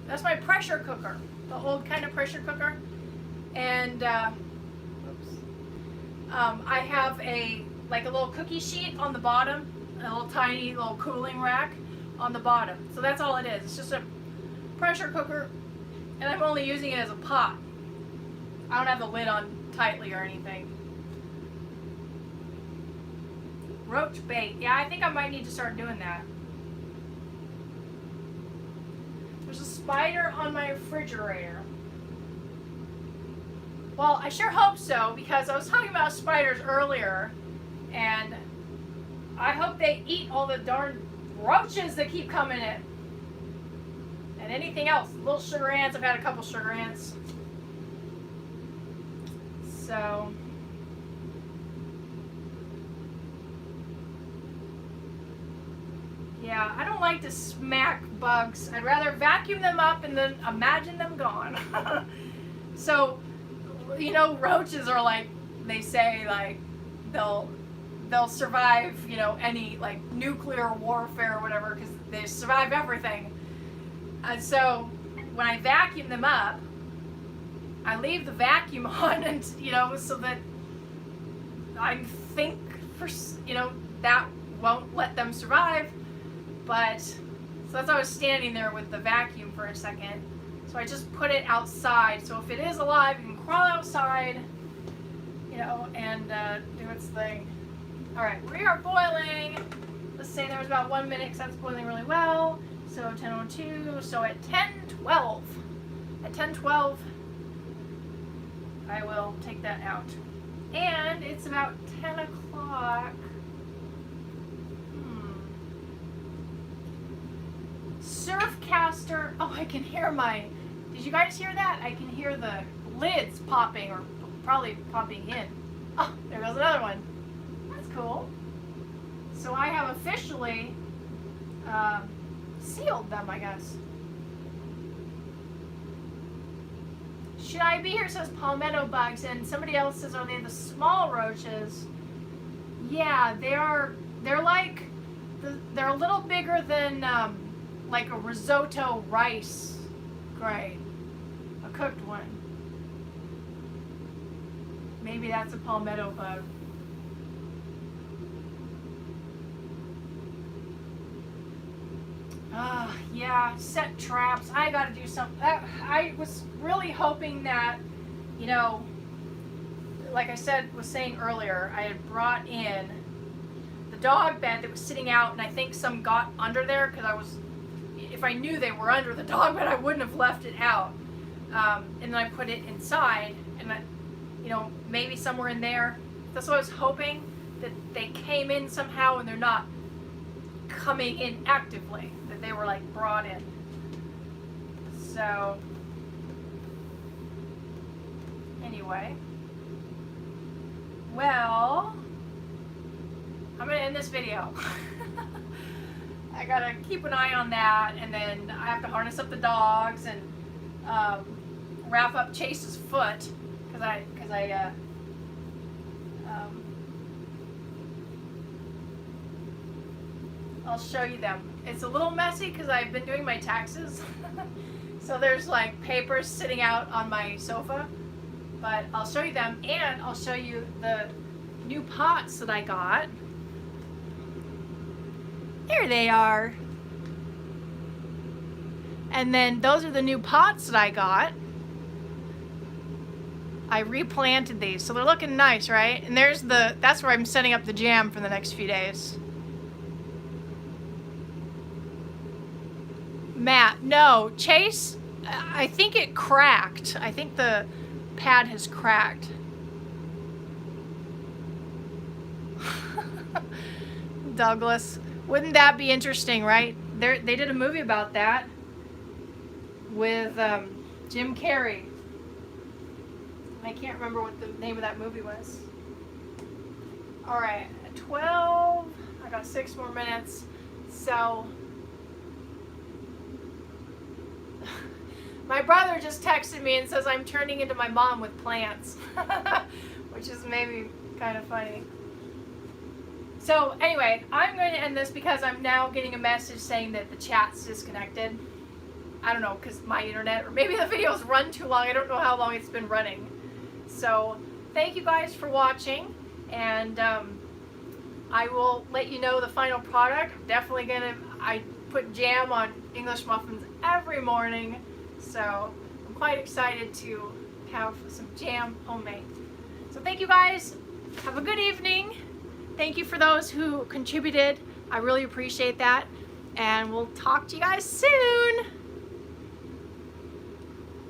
Speaker 1: that's my pressure cooker, the old kind of pressure cooker. And, I have a little cookie sheet on the bottom, a little tiny little cooling rack on the bottom. So that's all it is. It's just a pressure cooker, and I'm only using it as a pot. I don't have the lid on tightly or anything. Roach bait. Yeah, I think I might need to start doing that. There's a spider on my refrigerator. Well, I sure hope so, because I was talking about spiders earlier, and I hope they eat all the darn roaches that keep coming in. And anything else. Little sugar ants. I've had a couple sugar ants. So, yeah, I don't like to smack bugs. I'd rather vacuum them up and then imagine them gone. So, you know, roaches are like, they say, like, they'll survive, you know, any, like, nuclear warfare or whatever, because they survive everything. And so when I vacuum them up, I leave the vacuum on, and, you know, so that I think, for, you know, that won't let them survive. But, so that's why I was standing there with the vacuum for a second. So I just put it outside. So if it is alive, it can crawl outside you know, and do its thing. All right, we are boiling. Let's say there was about 1 minute because that's boiling really well. So 10:02. So at 10:12, I will take that out. And it's about 10 o'clock. Surfcaster. Oh, I can hear did you guys hear that? I can hear the lids popping, or probably popping in. Oh, there goes another one. That's cool. So I have officially sealed them, I guess. Should I be here, says palmetto bugs, and somebody else says, are they the small roaches? Yeah, they're like, they're a little bigger than like a risotto rice grain, a cooked one. Maybe that's a palmetto bug. Yeah, set traps. I gotta do something. I was really hoping that, you know, like I was saying earlier, I had brought in the dog bed that was sitting out, and I think some got under there because if I knew they were under the dog bed, I wouldn't have left it out. And then I put it inside, and you know, maybe somewhere in there. That's what I was hoping, that they came in somehow and they're not coming in actively, that they were like brought in. So anyway, well, I'm gonna end this video. I gotta keep an eye on that, and then I have to harness up the dogs and wrap up Chase's foot because I'll show you them. It's a little messy because I've been doing my taxes. So there's like papers sitting out on my sofa, but I'll show you them, and I'll show you the new pots that I got. There they are. And then those are the new pots that I got. I replanted these, so they're looking nice, right? And that's where I'm setting up the jam for the next few days. Matt, no, Chase, I think it cracked. I think the pad has cracked. Douglas, wouldn't that be interesting, right? They did a movie about that with Jim Carrey. I can't remember what the name of that movie was. All right, 12, I got 6 more minutes. So my brother just texted me and says I'm turning into my mom with plants, which is maybe kind of funny. So anyway, I'm going to end this because I'm now getting a message saying that the chat's disconnected. I don't know, because my internet, or maybe the video's run too long. I don't know how long it's been running. So thank you guys for watching, and I will let you know the final product. Definitely I put jam on English muffins every morning, so I'm quite excited to have some jam homemade. So thank you guys. Have a good evening. Thank you for those who contributed. I really appreciate that, and we'll talk to you guys soon.